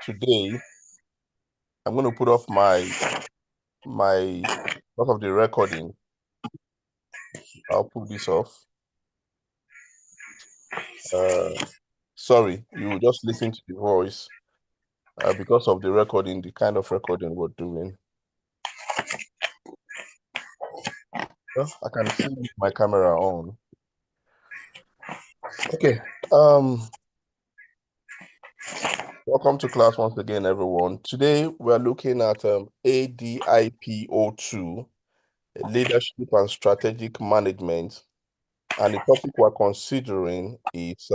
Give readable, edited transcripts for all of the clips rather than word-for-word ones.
today I'm going to put off my part of the recording. I'll put this off. Sorry, you just listen to the voice because of the recording, the kind of recording we're doing. I can see my camera on. Okay. Welcome to class once again, everyone. Today we're looking at ADIP 02, Leadership and Strategic Management, and the topic we're considering is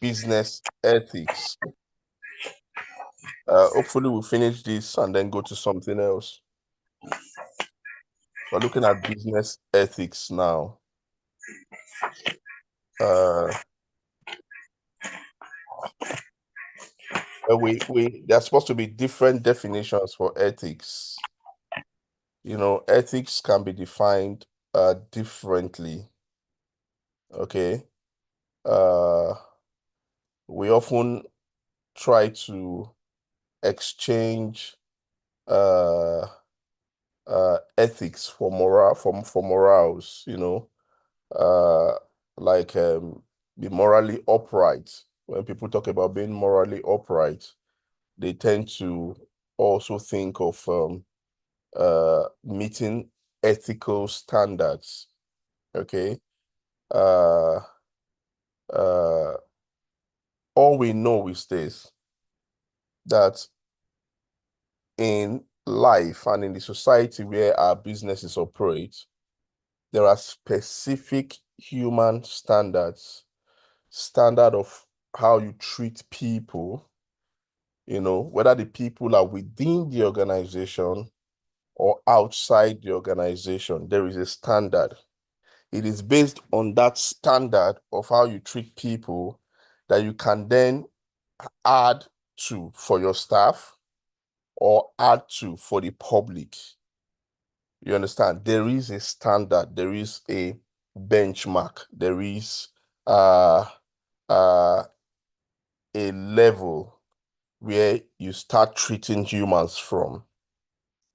business ethics. Hopefully we'll finish this and then go to something else. We're looking at business ethics now. There's supposed to be different definitions for ethics. You know, ethics can be defined differently. Okay. We often try to exchange ethics for morals, you know, like be morally upright. When people talk about being morally upright, they tend to also think of meeting ethical standards. Okay. All we know is this, that in life and in the society where our businesses operate, there are specific human standards, standard of how you treat people, you know, whether the people are within the organization or outside the organization, there is a standard. It is based on that standard of how you treat people that you can then add to for your staff or add to for the public. You understand? There is a standard, there is a benchmark, there is uh, a level where you start treating humans from.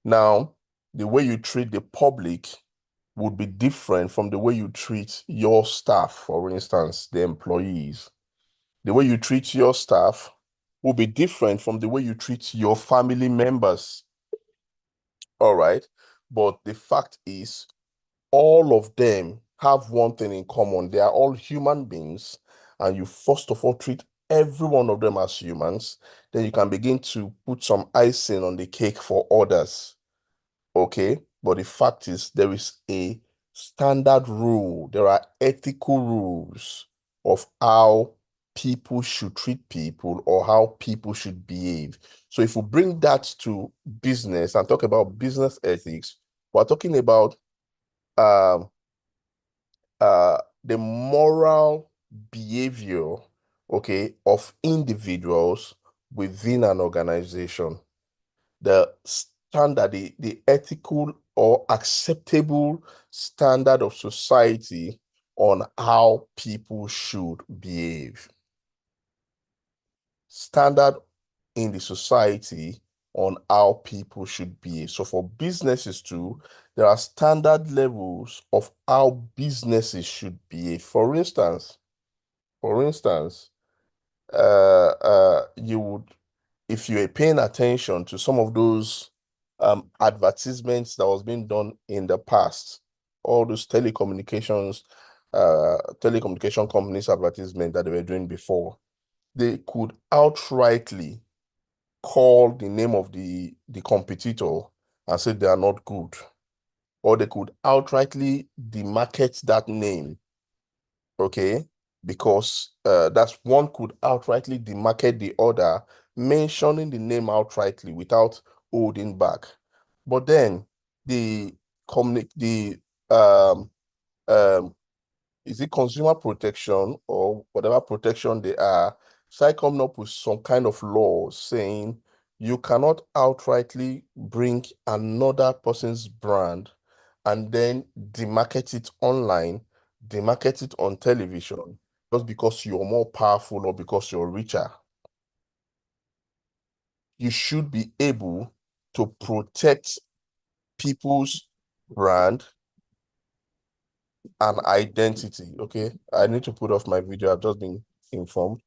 Now, the way you treat the public would be different from the way you treat your staff, for instance, the employees. The way you treat your staff will be different from the way you treat your family members. All right. But the fact is, all of them have one thing in common. They are all human beings, and you first of all treat every one of them as humans. Then you can begin to put some icing on the cake for others. Okay? But the fact is, there is a standard rule. There are ethical rules of how people should treat people or how people should behave. So if we bring that to business and talk about business ethics, we're talking about um, the moral behavior, okay, of individuals within an organization, the standard, the ethical or acceptable standard of society on how people should behave. Standard in the society on how people should behave. So for businesses too, there are standard levels of how businesses should behave. For instance, you would, if you are paying attention to some of those advertisements that was being done in the past, all those telecommunication companies advertisement that they were doing before, they could outrightly call the name of the competitor and say they are not good, or they could outrightly demarket that name, okay? Because that's one could outrightly demarket the other, mentioning the name outrightly without holding back. But then the um um is it consumer protection or whatever protection they are, start coming up with some kind of law saying you cannot outrightly bring another person's brand and then demarket it online, demarket it on television, just because you're more powerful or because you're richer. You should be able to protect people's brand and identity. Okay, I need to put off my video. I've just been informed.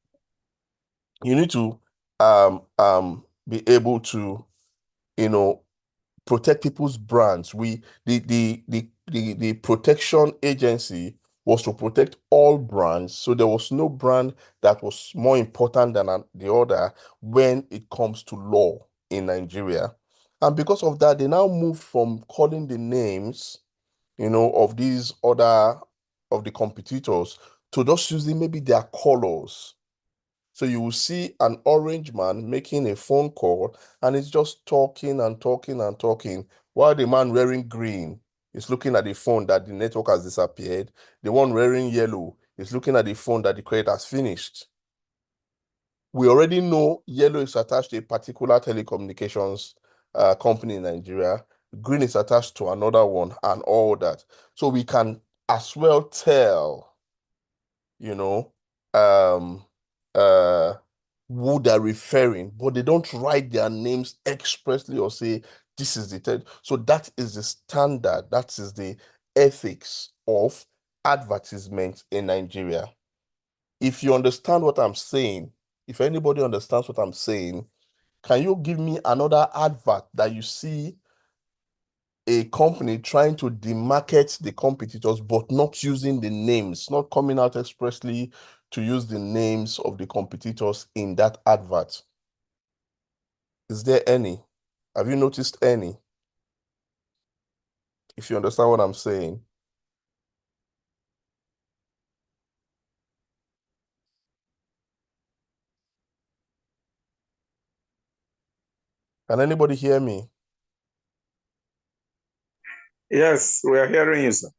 You need to be able to, you know, protect people's brands. The protection agency was to protect all brands, so there was no brand that was more important than the other when it comes to law in Nigeria. And because of that, they now moved from calling the names, of these other of the competitors to just using maybe their colors. So you will see an orange man making a phone call and he's just talking and talking and talking while the man wearing green is looking at the phone that the network has disappeared. The one wearing yellow is looking at the phone that the credit has finished. We already know yellow is attached to a particular telecommunications company in Nigeria. Green is attached to another one and all that. So we can as well tell, you know, um, uh, who they're referring, but they don't write their names expressly or say this is the third. So that is the standard, that is the ethics of advertisement in Nigeria. If you understand what I'm saying, if anybody understands what I'm saying, can you give me another advert that you see a company trying to demarket the competitors, but not using the names, not coming out expressly to use the names of the competitors in that advert? Is there any? Have you noticed any? If you understand what I'm saying. Can anybody hear me? Yes, we are hearing you, sir.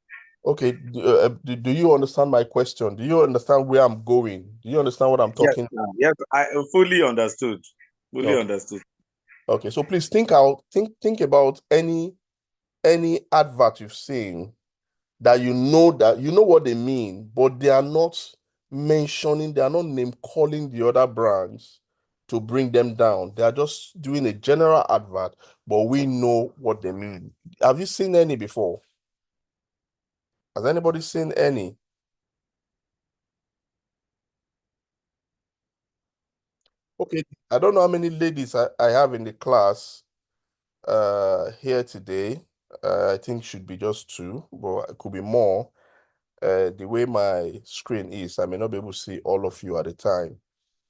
Okay, do you understand my question? Do you understand where I'm going? Do you understand what I'm Yes, talking? yes, I fully understood. Fully Okay, understood. okay. So please think about any advert you've seen that you know what they mean, but they are not mentioning, they are not name calling the other brands to bring them down. They are just doing a general advert, but we know what they mean. Have you seen any before? Has anybody seen any? Okay, I don't know how many ladies I have in the class here today. I think should be just two, but it could be more. The way my screen is, I may not be able to see all of you at a time.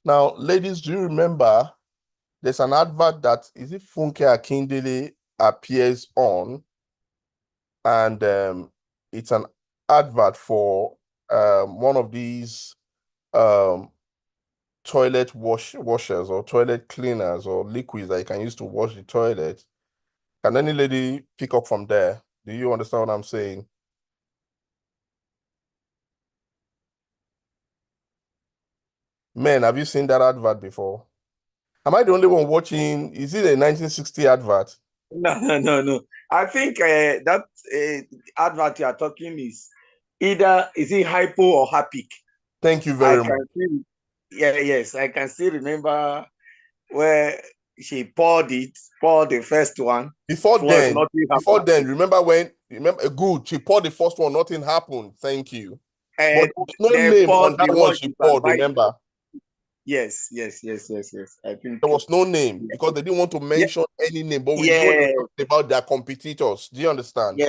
Now, ladies, do you remember there's an advert that is it Funke Akindele appears on, and it's an advert for one of these um, toilet washers or toilet cleaners or liquids that you can use to wash the toilet. Can any lady pick up from there? Do you understand what I'm saying? Men, have you seen that advert before? Am I the only one watching? Is it a 1960 advert? No, no, no, no. I think that advert you are talking is either is it hypo or happy. Thank you I very much. can still, yeah, yes, I can still remember where she poured the first one. Before Was then, nothing before happened. then, remember, good, she poured the first one, nothing happened. Thank you. But And there was no they name on poured that the one one she you can poured, buy. remember? Yes, yes, yes, yes, yes. I think. There was no name Yeah, because they didn't want to yeah, mention any name, but we know they're yeah, talking about their competitors. Do you understand? yeah.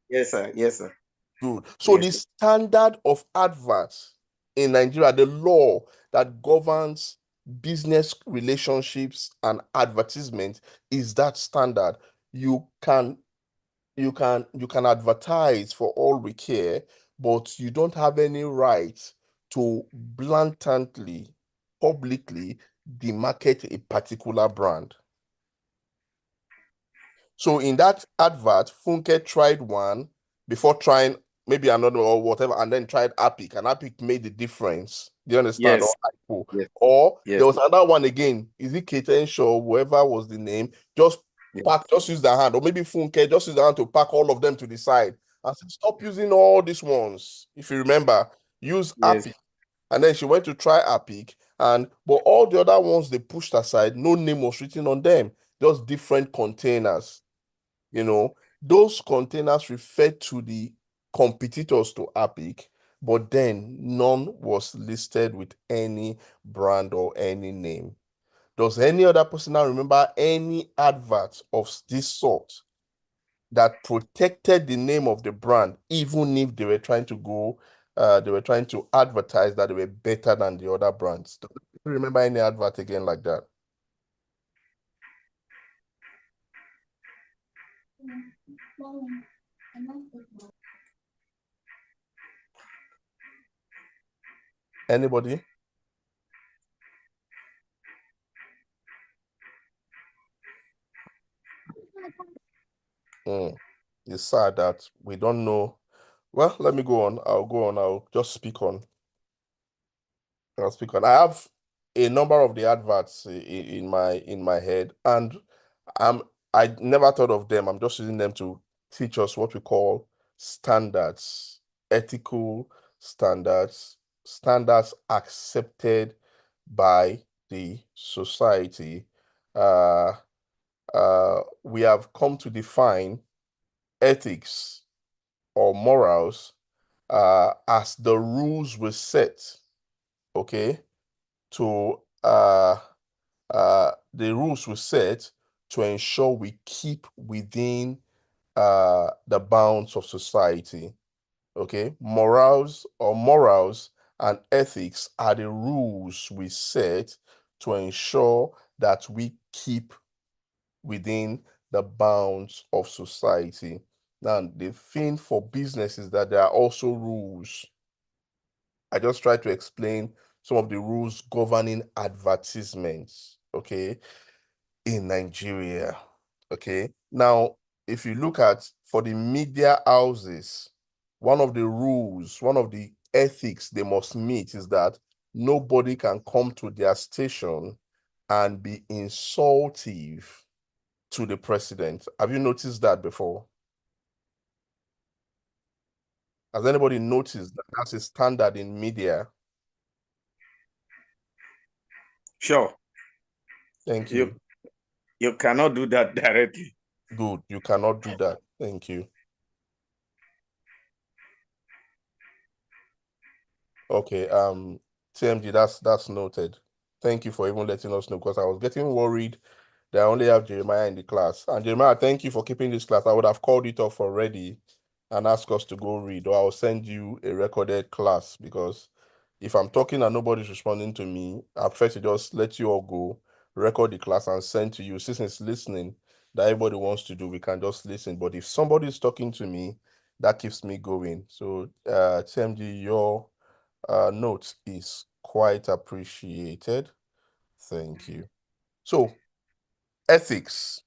Yes, sir. Yes, sir. Good. So Yes, the sir. standard of adverts in Nigeria, the law that governs business relationships and advertisement is that standard. You can you can advertise for all we care, but you don't have any right to blatantly, publicly demarket a particular brand. So in that advert, Funke tried one before trying maybe another or whatever, and then tried Epic, and Epic made the difference. Do you understand? Or Yes, Ipo. yes, Or yes, there was another one again. Is it Ketenshaw, whoever was the name? Just yes, pack, just use the hand, or maybe Funke, just use the hand to pack all of them to the side. And say, stop using all these ones. If you remember, use yes, Epic. And then she went to try Epic, but all the other ones they pushed aside, no name was written on them, just different containers. You know, those containers referred to the competitors to Epic, but then none was listed with any brand or any name. Does any other person now remember any advert of this sort that protected the name of the brand, even if they were trying to they were trying to advertise that they were better than the other brands? Do you remember any advert again like that? Anybody? Mm. It's sad that we don't know. Well, let me go on. I'll go on. I'll just speak on. I'll speak on. I have a number of the adverts in my head, and I'm I never thought of them. I'm just using them to teach us what we call standards, ethical standards, standards accepted by the society. Uh, we have come to define ethics or morals as the rules we set, okay, to the rules we set to ensure we keep within the bounds of society. Okay, morals and ethics are the rules we set to ensure that we keep within the bounds of society. Now, the thing for business is that there are also rules. I just try to explain some of the rules governing advertisements, okay, in Nigeria. Okay. Now, if you look at for the media houses, one of the rules, one of the ethics they must meet is that nobody can come to their station and be insultive to the president. Have you noticed that before? Has anybody noticed that that's a standard in media? Sure. Thank You you. you cannot do that directly. Good. You cannot do that. Thank you. Okay, TMG, that's noted. Thank you for even letting us know because I was getting worried that I only have Jeremiah in the class. And Jeremiah, thank you for keeping this class. I would have called it off already and asked us to go read, or I'll send you a recorded class because if I'm talking and nobody's responding to me, I prefer to just let you all go, record the class and send to you. Since it's listening that everybody wants to do, we can just listen. But if somebody is talking to me, that keeps me going. So, TMG, your note is quite appreciated. Thank you. So, ethics.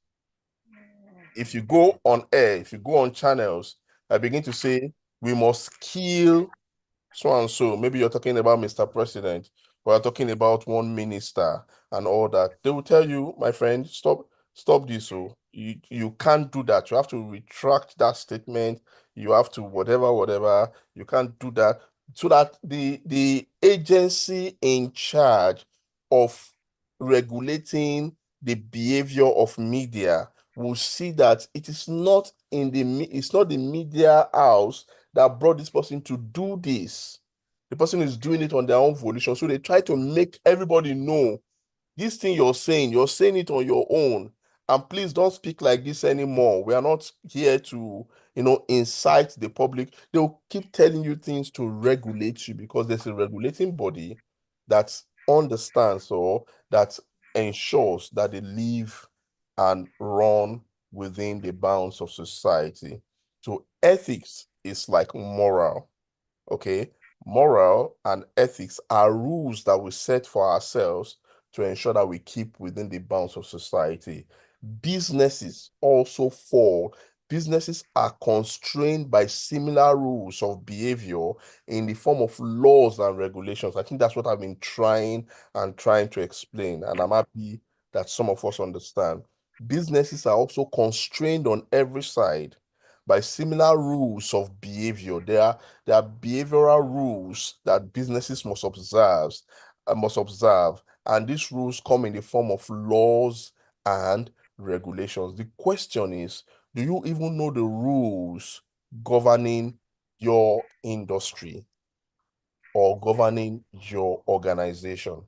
If you go on air, if you go on channels, I begin to say we must kill so and so. Maybe you're talking about Mr. President, or you're talking about one minister and all that. They will tell you, my friend, stop this. So you can't do that. You have to retract that statement. You have to whatever. You can't do that. So that the agency in charge of regulating the behavior of media will see that it is not it's not the media house that brought this person to do this. The person is doing it on their own volition. So they try to make everybody know this thing you're saying it on your own. And please don't speak like this anymore. We are not here to, incite the public. They'll keep telling you things to regulate you because there's a regulating body that understands or that ensures that they live and run within the bounds of society. So ethics is like moral. Okay, moral and ethics are rules that we set for ourselves to ensure that we keep within the bounds of society. Businesses also fall. Businesses are constrained by similar rules of behavior in the form of laws and regulations. I think that's what I've been trying to explain, and I'm happy that some of us understand. Businesses are also constrained on every side by similar rules of behavior. There are behavioral rules that businesses must observe, and these rules come in the form of laws and regulations. The question is, do you even know the rules governing your industry or governing your organization?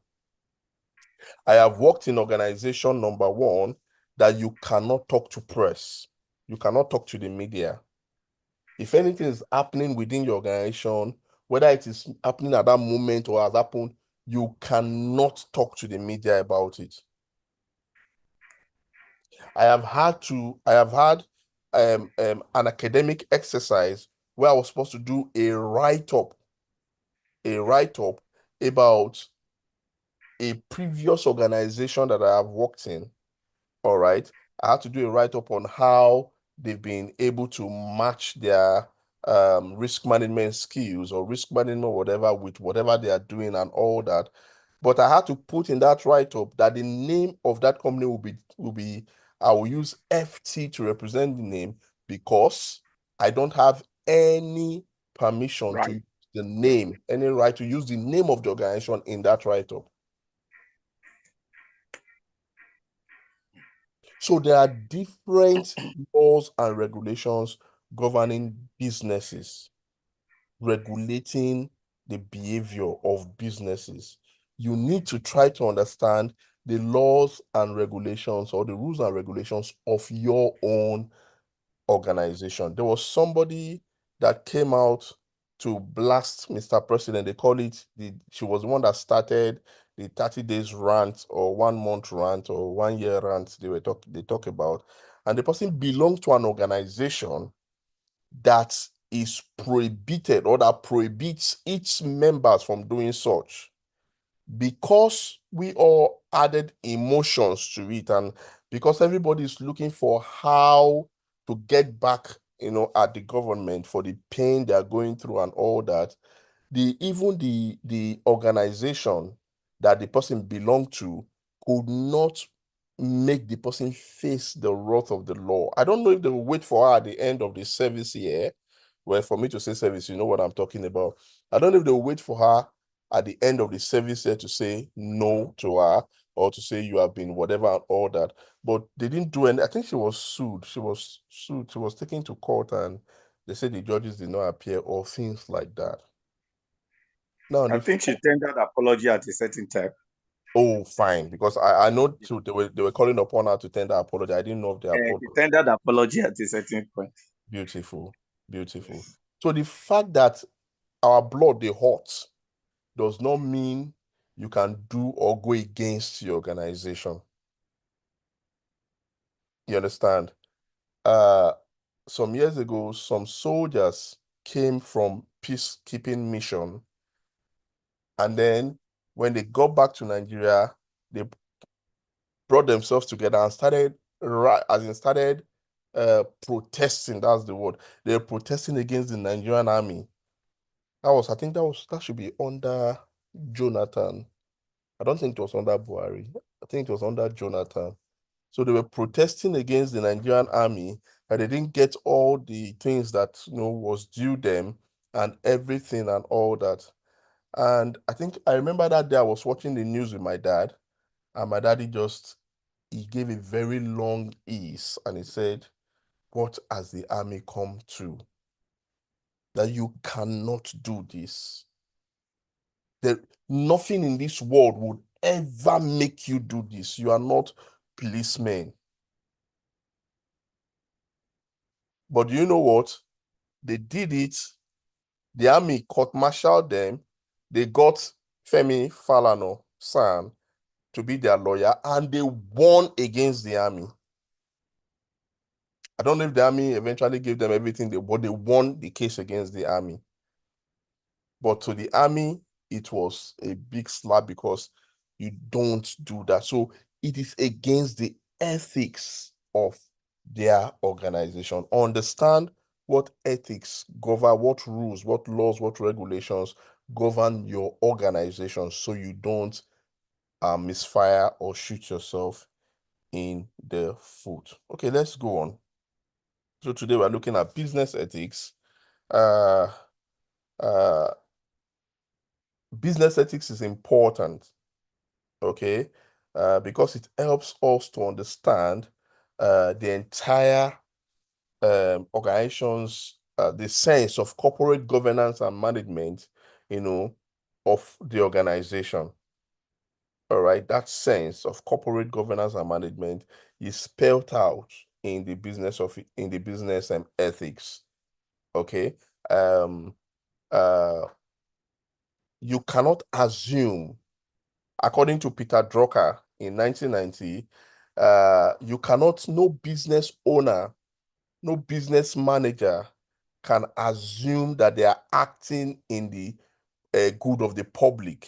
I have worked in organization number one that you cannot talk to press. You cannot talk to the media. If anything is happening within your organization, whether it is happening at that moment or has happened, you cannot talk to the media about it. I have had an academic exercise where I was supposed to do a write-up about a previous organization that I have worked in. All right. I had to do a write-up on how they've been able to match their risk management skills or risk management, whatever, with whatever they are doing and all that. But I had to put in that write-up that the name of that company will be I will use FT to represent the name because I don't have any permission to Right. use the name, any right to use the name of the organization in that write-up. So there are different laws and regulations governing businesses, regulating the behavior of businesses. You need to try to understand the laws and regulations or the rules and regulations of your own organization. There was somebody that came out to blast Mr. President. They call it she was the one that started the 30 days rant or 1 month rant or 1 year rant they talk about. And the person belonged to an organization that is prohibited or that prohibits its members from doing such because we all added emotions to it and because everybody is looking for how to get back, at the government for the pain they are going through and all that, the organization that the person belonged to could not make the person face the wrath of the law. I don't know if they will wait for her at the end of the service year. Well, for me to say service, you know what I'm talking about. I don't know if they will wait for her at the end of the service year to say no to her or to say you have been whatever and all that. But they didn't do any. I think she was sued. She was sued. She was taken to court and they said the judges did not appear or things like that. Now, I think she tendered apology at a certain time. oh, fine, because I know too, they were calling upon her to tender apology. I didn't know of the She apology. tendered apology at a certain point. Beautiful, beautiful. Yes. So the fact that our blood they hot does not mean you can do or go against your organization. You understand? Uh, some years ago, some soldiers came from peacekeeping mission, and then when they got back to Nigeria, they brought themselves together and started started protesting. That's the word. They were protesting against the Nigerian army. I think that should be under Jonathan. I don't think it was under Buhari. I think it was under Jonathan. So they were protesting against the Nigerian army and they didn't get all the things that was due them and everything and all that. And I think I remember that day I was watching the news with my dad, and my daddy he gave a very long ease and he said, what has the army come to? That you cannot do this. That nothing in this world would ever make you do this. You are not policemen. But you know what? They did it. The army court-martialed them. They got Femi Falana, son, to be their lawyer, and they won against the army. I don't know if the army eventually gave them everything, but they won the case against the army. But to the army, it was a big slap because you don't do that. So it is against the ethics of their organization. Understand what ethics govern, what rules, what laws, what regulations govern your organization so you don't misfire or shoot yourself in the foot. Okay, let's go on. So today we're looking at business ethics. Uh, uh, Business ethics is important, okay, because it helps us to understand the entire organization's the sense of corporate governance and management, of the organization. All right, that sense of corporate governance and management is spelled out in the business ethics. Okay. Um, uh, you cannot assume, according to Peter Drucker in 1990, no business owner, no business manager can assume that they are acting in the good of the public.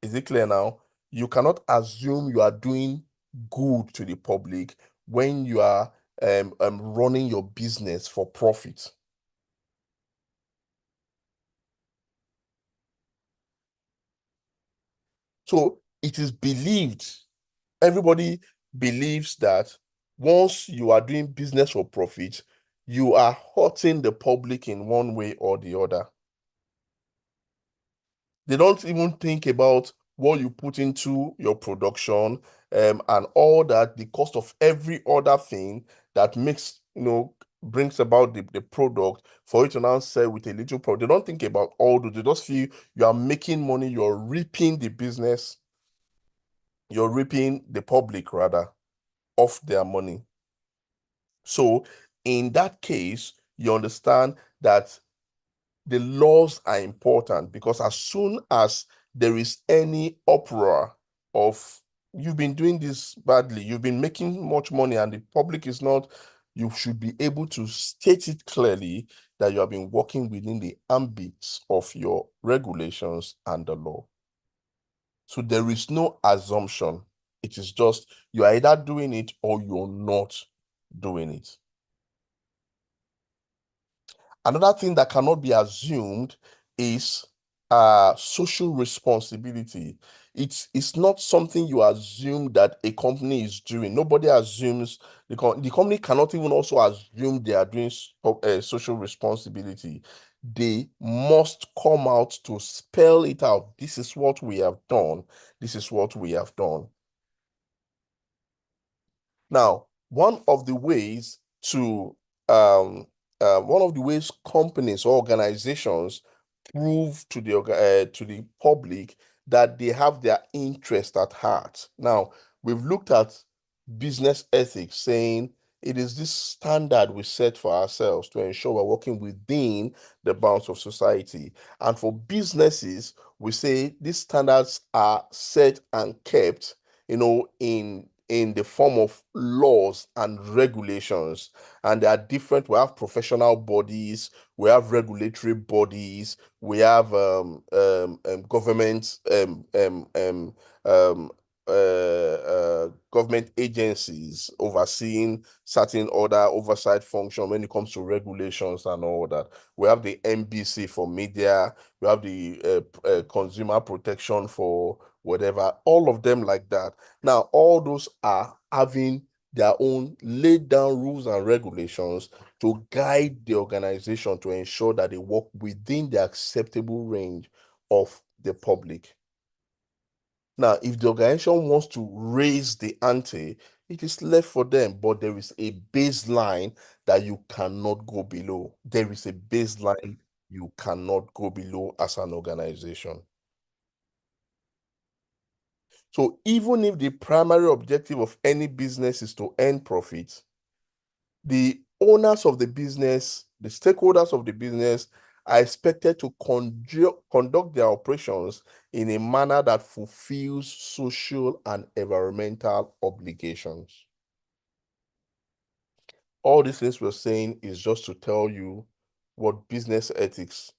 Is it clear now? You cannot assume you are doing good to the public when you are running your business for profit. So it is believed, everybody believes that once you are doing business for profit, you are hurting the public in one way or the other. They don't even think about what you put into your production, and all that, the cost of every other thing that brings about the product for you to now sell with a little product. They don't think about all those. They just feel you are making money, you're reaping the business, you're reaping the public rather of their money. So in that case, you understand that the laws are important, because as soon as there is any uproar of you've been doing this badly, you've been making much money, and the public is not, you should be able to state it clearly that you have been working within the ambits of your regulations and the law. So there is no assumption. It is just you're either doing it or you're not doing it. Another thing that cannot be assumed is social responsibility. It's not something you assume that a company is doing. Nobody assumes the company cannot even also assume they are doing social responsibility. They must come out to spell it out. This is what we have done. This is what we have done. Now, one of the ways companies or organizations prove to the public that they have their interest at heart. Now, we've looked at business ethics, saying it is this standard we set for ourselves to ensure we're working within the bounds of society. And for businesses, we say these standards are set and kept, in the form of laws and regulations. And they are different. We have professional bodies, we have regulatory bodies, we have um, government agencies overseeing certain other oversight function when it comes to regulations and all that. We have the NBC for media, we have the consumer protection for whatever, all of them like that. Now, all those are having their own laid down rules and regulations to guide the organization to ensure that they work within the acceptable range of the public. Now, if the organization wants to raise the ante, it is left for them, but there is a baseline that you cannot go below. There is a baseline you cannot go below as an organization. So even if the primary objective of any business is to earn profit, the owners of the business, the stakeholders of the business, are expected to conduct their operations in a manner that fulfills social and environmental obligations. All these things we're saying is just to tell you what business ethics,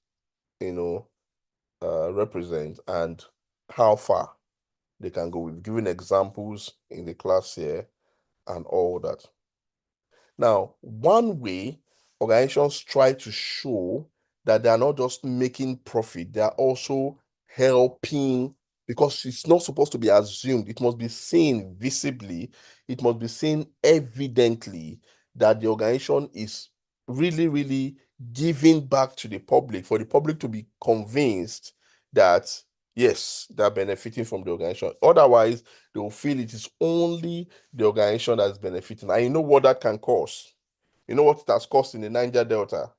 represent and how far they can go. We've given examples in the class here and all that. Now, one way organizations try to show that they are not just making profit, they are also helping, because it's not supposed to be assumed, it must be seen visibly, it must be seen evidently that the organization is really, really giving back to the public, for the public to be convinced that yes, they're benefiting from the organization. Otherwise, they will feel it is only the organization that's benefiting. And you know what that can cause? You know what it has cost in the Niger Delta?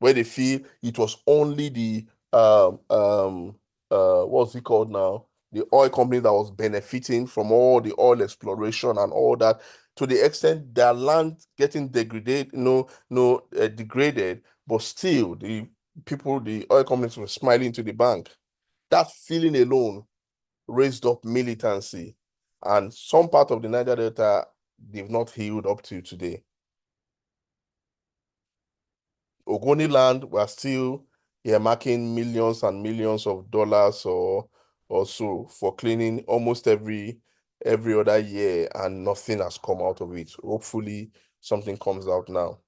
Where they feel it was only the what's it called now? The oil company that was benefiting from all the oil exploration and all that, to the extent their land getting degraded, degraded, but still the people, the oil companies were smiling to the bank. That feeling alone raised up militancy, and some part of the Niger Delta they've not healed up to today. Ogoni land, we're still earmarking millions and millions of dollars or so for cleaning almost every other year, and nothing has come out of it. Hopefully, something comes out now.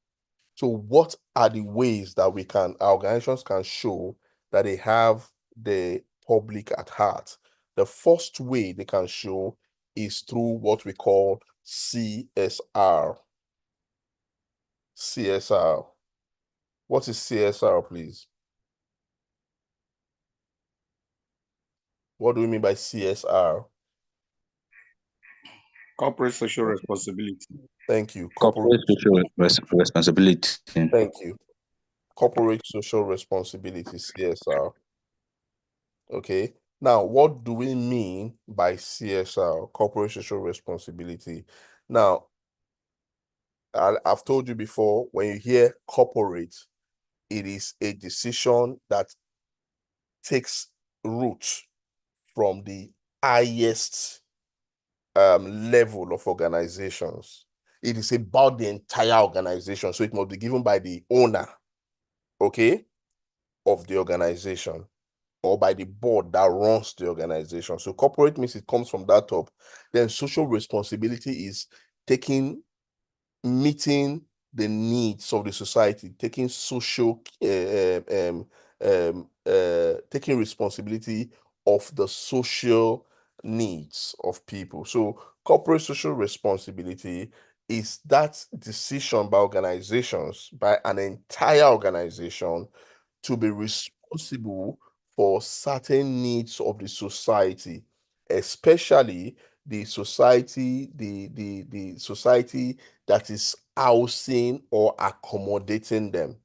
So, what are the ways that our organizations can show that they have the public at heart? The first way they can show is through what we call CSR. CSR. What is CSR, please? What do we mean by CSR? Corporate social responsibility. Thank you. Corporate social responsibility. Thank you. Corporate social responsibility, CSR. Okay. Now, what do we mean by CSR, corporate social responsibility? Now, I've told you before, when you hear corporate, it is a decision that takes root from the highest level of organizations. It is about the entire organization. So it must be given by the owner, okay, of the organization, or by the board that runs the organization. So corporate means it comes from that top. Then social responsibility is meeting the needs of the society, taking taking responsibility of the social needs of people. So corporate social responsibility is that decision by organizations, by an entire organization, to be responsible for certain needs of the society, especially the society that is housing or accommodating them.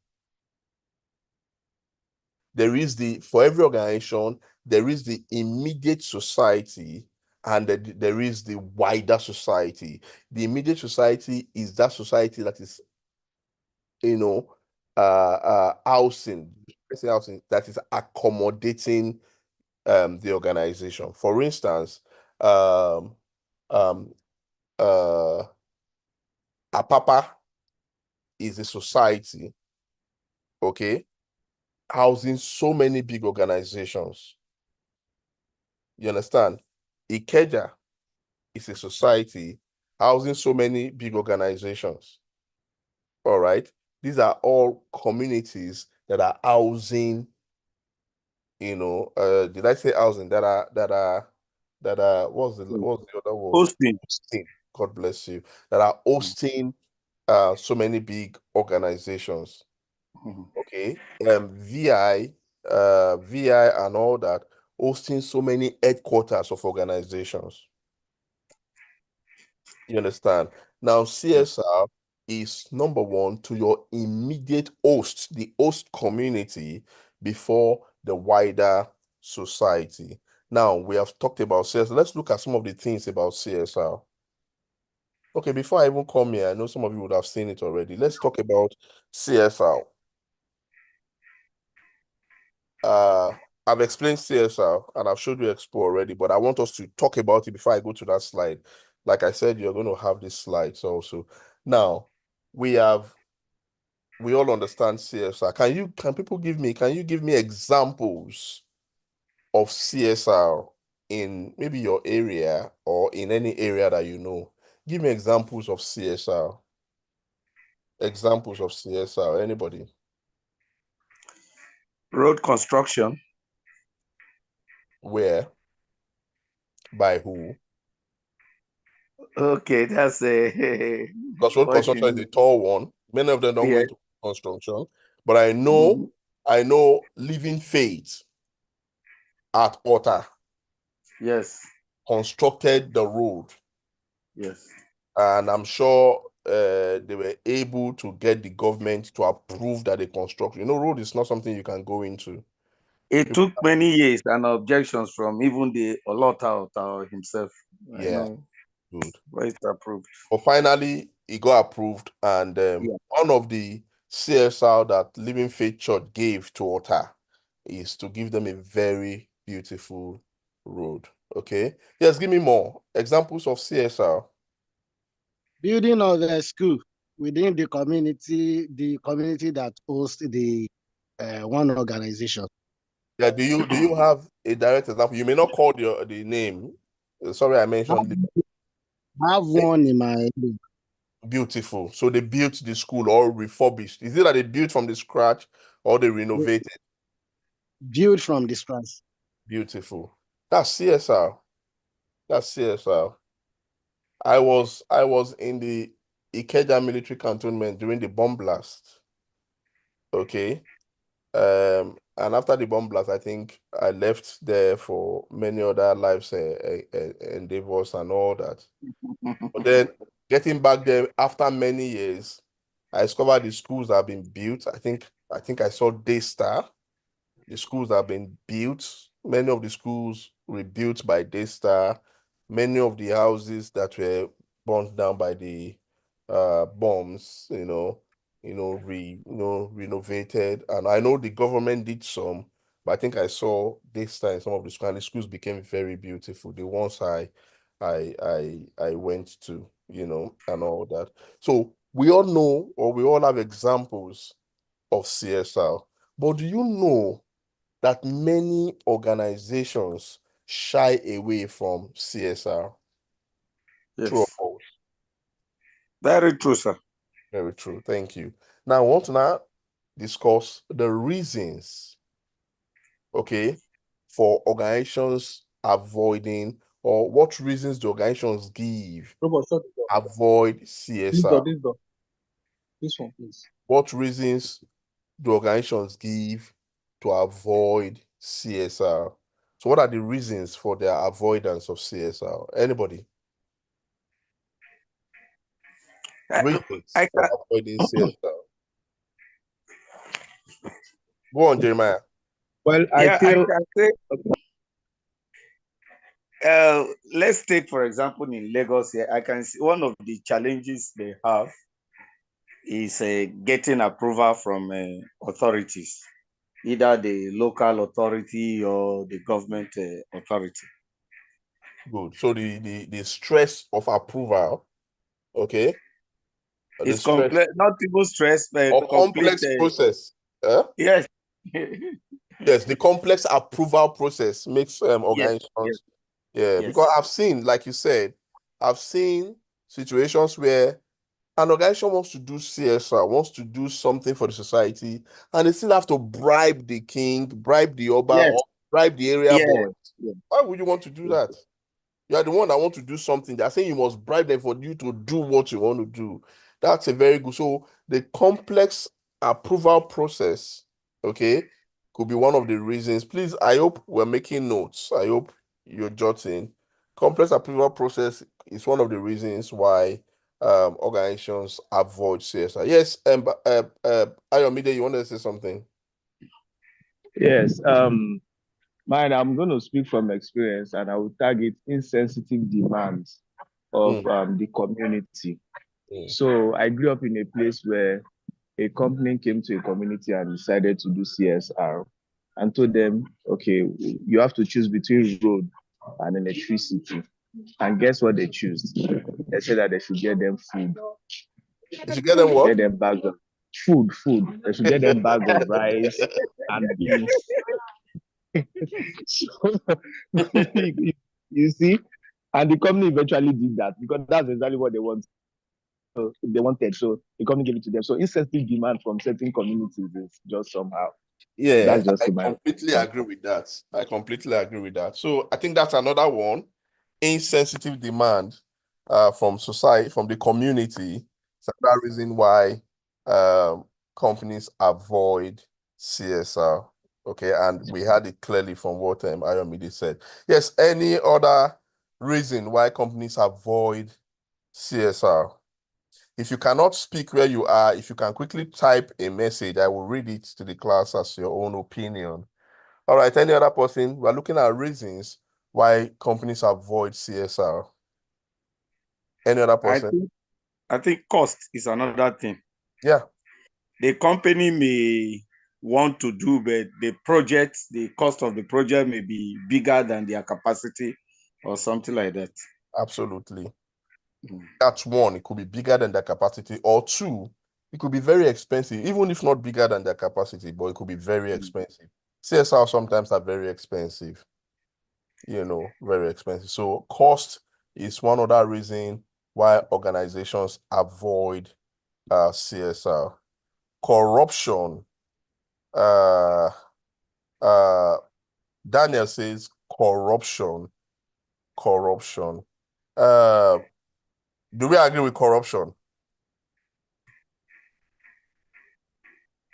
For every organization, there is the immediate society, and there is the wider society. The immediate society is that society that is, housing, that is accommodating the organization. For instance, um, um, uh, Apapa is a society, okay, housing so many big organizations. You understand? Ikeja is a society housing so many big organizations. All right. These are all communities that are housing, did I say housing what's the other word? Hosting. Hosting. God bless you. That are hosting so many big organizations. Okay. VI and all that, hosting so many headquarters of organizations. You understand? Now, CSR is number one to your immediate host, the host community, before the wider society. Now, we have talked about CSR. Let's look at some of the things about CSR. Okay, before I even come here, I know some of you would have seen it already. Let's talk about CSR. I've explained CSR and I've showed you Expo already, but I want us to talk about it before I go to that slide. Like I said, you're going to have these slides also. Now, we all understand CSR. Can you give me examples of CSR in maybe your area or in any area that you know? Give me examples of CSR. Examples of CSR. Anybody? Road construction. Where? By who? Okay, that's a Because road what you construction is mean. a tall one. Many of them don't go Yeah. into construction. But I Mhm. know Living Faith at Otta Yes. constructed the road. Yes. And I'm sure they were able to get the government to approve that they construct. Road is not something you can go into. It took many years and objections from even the Olota himself. I Yeah, know, good. but it's approved. But finally, it got approved, and Yeah. one of the CSR that Living Faith Church gave to Otta is to give them a very beautiful road. Okay. Yes, give me more examples of CSR. Building of a school within the community that hosts the one organization. Yeah, do you have a direct example? You may not call the name. Sorry, I mentioned I have one in my area. beautiful. So they built the school or refurbished. Is it that they built from the scratch or they renovated? Built from the scratch. Beautiful. That's CSR. That's CSR. I was in the Ikeja military cantonment during the bomb blast. Okay. And after the bomb blast, I think I left there for many other lives endeavors and all that. But then getting back there after many years, I discovered the schools have been built. I think I saw Daystar. The schools have been built. Many of the schools rebuilt by Daystar. Many of the houses that were burnt down by the bombs, renovated. And I know the government did some, but I think I saw Daystar in some of the schools, and the schools became very beautiful. The ones I went to, and all that. So we all know, or we all have examples of CSR. But do you know that many organizations shy away from CSR? True or Yes. false? Very true, sir. Very true. Thank you. Now, I want to now discuss the reasons, okay, for organizations avoiding, or what reasons do organizations give Robert, shut the door. avoid This door, CSR? this door. This one, please. What reasons do organizations give to avoid CSR? So what are the reasons for their avoidance of CSR? Anybody? I, Reasons I for can, avoiding CSR. Go on, Jeremiah. Well, I yeah, I feel can say. Let's take, for example, in Lagos here, I can see one of the challenges they have is getting approval from authorities, either the local authority or the government authority. Good. So the stress of approval, okay? The It's stress complex, not even stress, but or complete. complex process. Yes. Yes, the complex approval process makes Yes. Yes. organizations. Yeah, Yes. because I've seen, like you said, I've seen situations where an organization wants to do CSR, wants to do something for the society, and they still have to bribe the king, bribe the Oba, Yes. or bribe the area Yes. boy. Yes. Why would you want to do that? You are the one that want to do something. They're saying you must bribe them for you to do what you want to do. That's a very good. So the complex approval process, okay, could be one of the reasons. Please, I hope we're making notes. I hope you're jotting. Complex approval process is one of the reasons why organizations avoid CSR. Yes, Ayomide, you want to say something? yes. Mine, I'm going to speak from experience, and I will target insensitive demands of the community. Mm. So I grew up in a place where a company came to a community and decided to do CSR, and told them, okay, you have to choose between road and electricity. And guess what they choose? They said that they should get them food. You should get them what? Get them bags of food. They should get them bag of rice and beans. So, you see, and the company eventually did that because that's exactly what they want. So they wanted, so the company gave it to them. So insensitive demand from certain communities is just somehow. Yeah, That's just I my completely agree with that. I completely agree with that. So I think that's another one, insensitive demand. from society, from the community. So that reason why companies avoid CSR. Okay, and we had it clearly from what Ayomide said. Yes, any other reason why companies avoid CSR? If you cannot speak where you are, if you can quickly type a message, I will read it to the class as your own opinion. All right, any other person? We're looking at reasons why companies avoid CSR. Any other person? I think cost is another thing. Yeah. The company may want to do, but the cost of the project may be bigger than their capacity or something like that. Absolutely. That's one, it could be bigger than their capacity, or two, it could be very expensive, even if not bigger than their capacity, but it could be very expensive. CSR sometimes are very expensive, very expensive. So cost is one other reason why organizations avoid CSR. Corruption. Daniel says corruption. Corruption. Do we agree with corruption?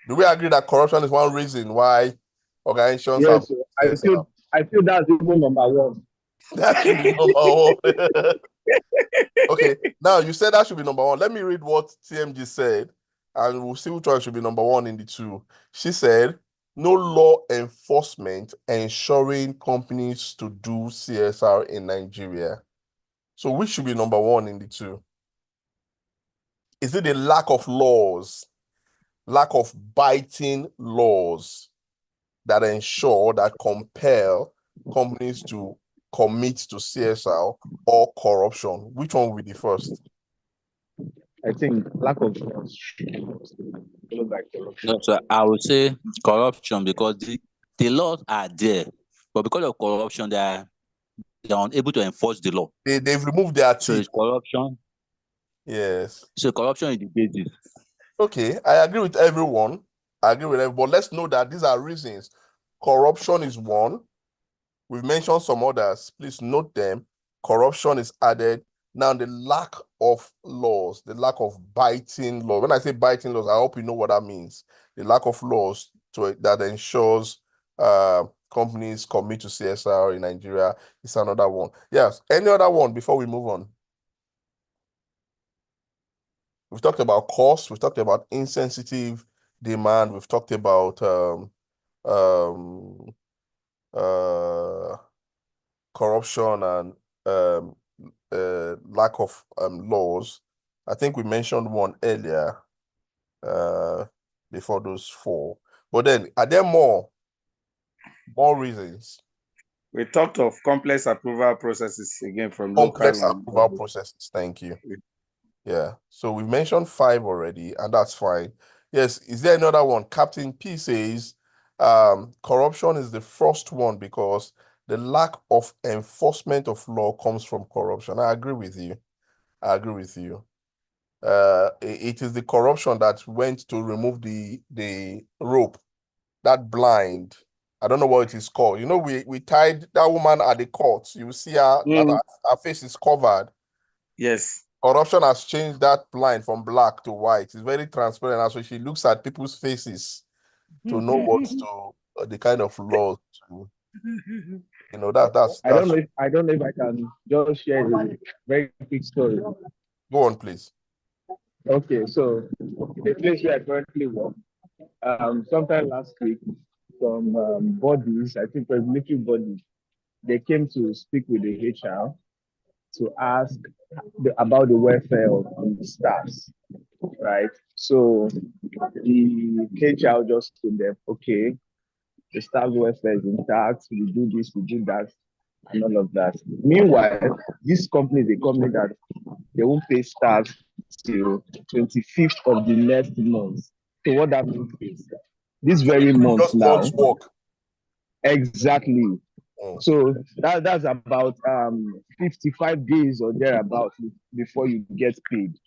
Do we agree that corruption is one reason why organizations have Yes, I feel that's even number one. That should be number one. Okay, now you said that should be number one. Let me read what TMG said, and we'll see which one should be number one in the two. She said, no law enforcement ensuring companies to do CSR in Nigeria. So which should be number one in the two? Is it the lack of laws, lack of biting laws that ensure, that compel companies to commit to CSR, or corruption? Which one will be the first? I think lack of laws followed by corruption. No, so I would say corruption, because the laws are there, but because of corruption, they're unable to enforce the law. They've removed their So teeth. it's corruption. Yes. So corruption is the basis. Okay, I agree with everyone. I agree with everyone. But let's know that these are reasons. Corruption is one. We've mentioned some others. Please note them. Corruption is added. Now, the lack of laws, the lack of biting laws. When I say biting laws, I hope you know what that means. The lack of laws that ensures companies commit to CSR in Nigeria is another one. Yes. Any other one before we move on? We've talked about cost. We've talked about insensitive demand. We've talked about corruption and lack of laws. I think we mentioned one earlier before those four. But then, are there more reasons? We talked of complex approval processes again from Complex local approval processes. Thank you. Yeah. So we mentioned 5 already, and that's fine. Yes. Is there another one? Captain P says corruption is the first one because the lack of enforcement of law comes from corruption. I agree with you. It is the corruption that went to remove the rope, that blind. I don't know what it is called. We tied that woman at the court. You see that her face is covered. Yes. Corruption has changed that blind from black to white. It's very transparent. And so she looks at people's faces to know the kind of law to, that's. I don't know if I can just share a very quick story. Go on, please. Okay, so the place where I currently work, sometime last week, some bodies, I think military bodies, they came to speak with the HR to ask about the welfare of the staffs, right? So the HR just told them, okay, the staff welfare is intact, we do this, we do that, and all of that. Meanwhile, this company is a company that they won't pay staff till 25th of the next month. So what that means is this very month just now. month's work. Exactly. So that's about 55 days or thereabout before you get paid.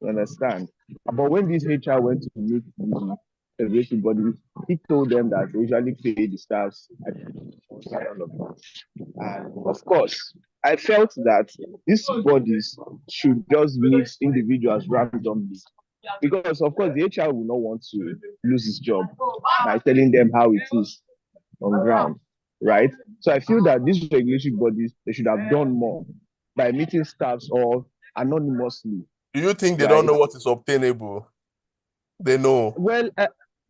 You understand? But when this HR went to meet the federation body, he told them that they usually pay the staffs at all of that. And of course, I felt that these bodies should just meet individuals randomly. Because of course the HR will not want to lose his job by telling them how it is on ground, right? So I feel that these regulatory bodies, they should have done more by meeting staffs or anonymously, Do you think they don't right? know what is obtainable? They know. Well,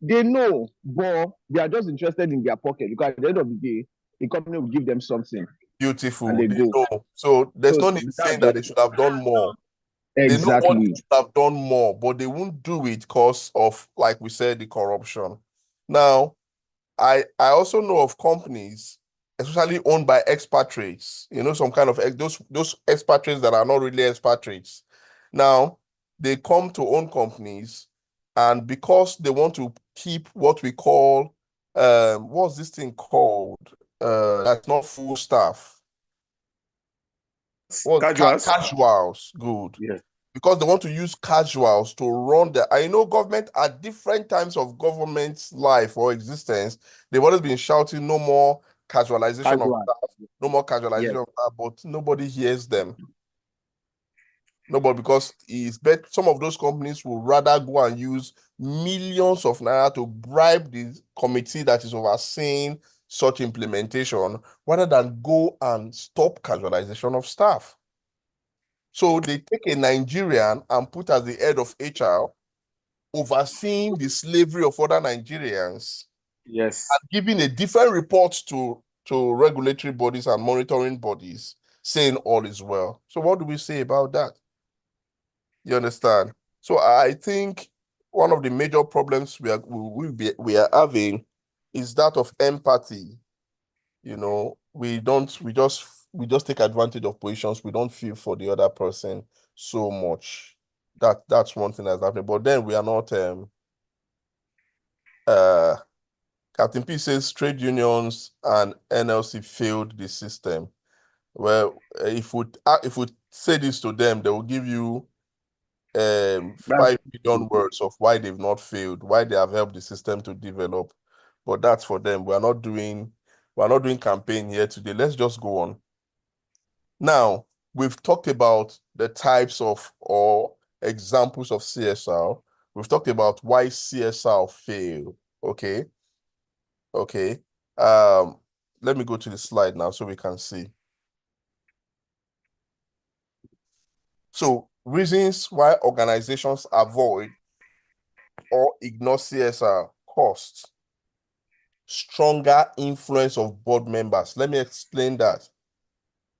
they know, but they are just interested in their pocket because at the end of the day, the company will give them something and Beautiful. they They go. know. So there's So no need that's saying that just they should have done more. They know what they exactly. should have done more, but they won't do it because of, like we said, the corruption. Now, I also know of companies, especially owned by expatriates, some kind of those expatriates that are not really expatriates. Now, they come to own companies, and because they want to keep what we call, what's this thing called? That's not full staff. What Casuals. casuals? Good. Yes. Because they want to use casuals to run the. I know government at different times of government's life or existence, they've always been shouting no more casualization of Casual. staff, no more Yes. casualization of staff, but nobody hears them. Nobody, because it's bet some of those companies will rather go and use millions of naira to bribe the committee that is overseeing such implementation rather than go and stop casualization of staff. So they take a Nigerian and put as the head of HR, overseeing the slavery of other Nigerians, Yes. and giving a different report to regulatory bodies and monitoring bodies, saying all is well. So what do we say about that? You understand? So I think one of the major problems we are having is that of empathy. We just take advantage of positions. We don't feel for the other person so much. That's one thing that's happening. But then we are not Captain P says trade unions and NLC failed the system. Well, if we say this to them, they will give you 5 million words of why they've not failed, why they have helped the system to develop. But that's for them. We're not doing campaign here today. Let's just go on. Now, we've talked about the types of or examples of CSR. We've talked about why CSR fail. Okay. Okay. Let me go to the slide now so we can see. So, reasons why organizations avoid or ignore CSR: costs, stronger influence of board members. Let me explain that.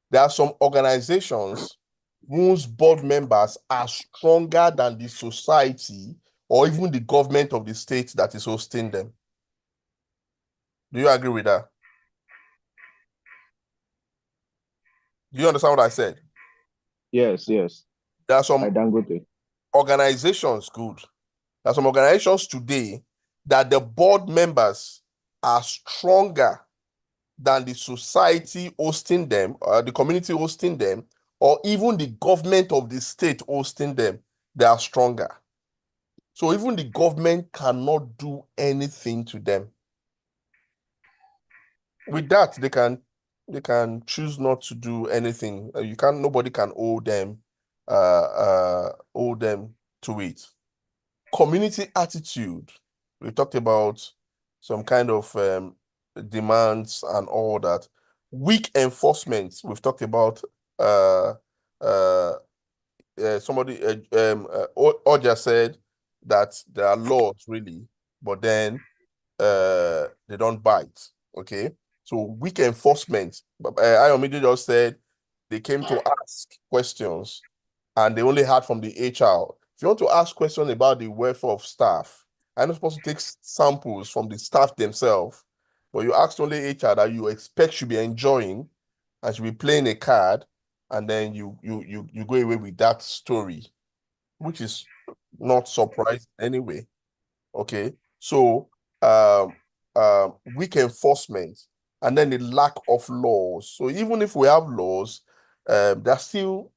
There are some organizations whose board members are stronger than the society or even the government of the state that is hosting them. Do you agree with that? Do you understand what I said? Yes. There are some organizations today that the board members are stronger than the society hosting them, or the community hosting them, or even the government of the state hosting them. They are stronger. So even the government cannot do anything to them. With that, they can choose not to do anything. Nobody can hold them to it. Community attitude. We talked about some kind of demands and all that. Weak enforcement. We've talked about somebody Oja said that there are laws really, but then they don't bite. Okay, so weak enforcement. Ayomide just said they came to ask questions and they only heard from the HR. If you want to ask questions about the welfare of staff, I'm not supposed to take samples from the staff themselves, but you asked only HR that you expect should be enjoying and should be playing a card, and then you go away with that story, which is not surprising anyway. Okay, so weak enforcement, and then the lack of laws. So even if we have laws, there's still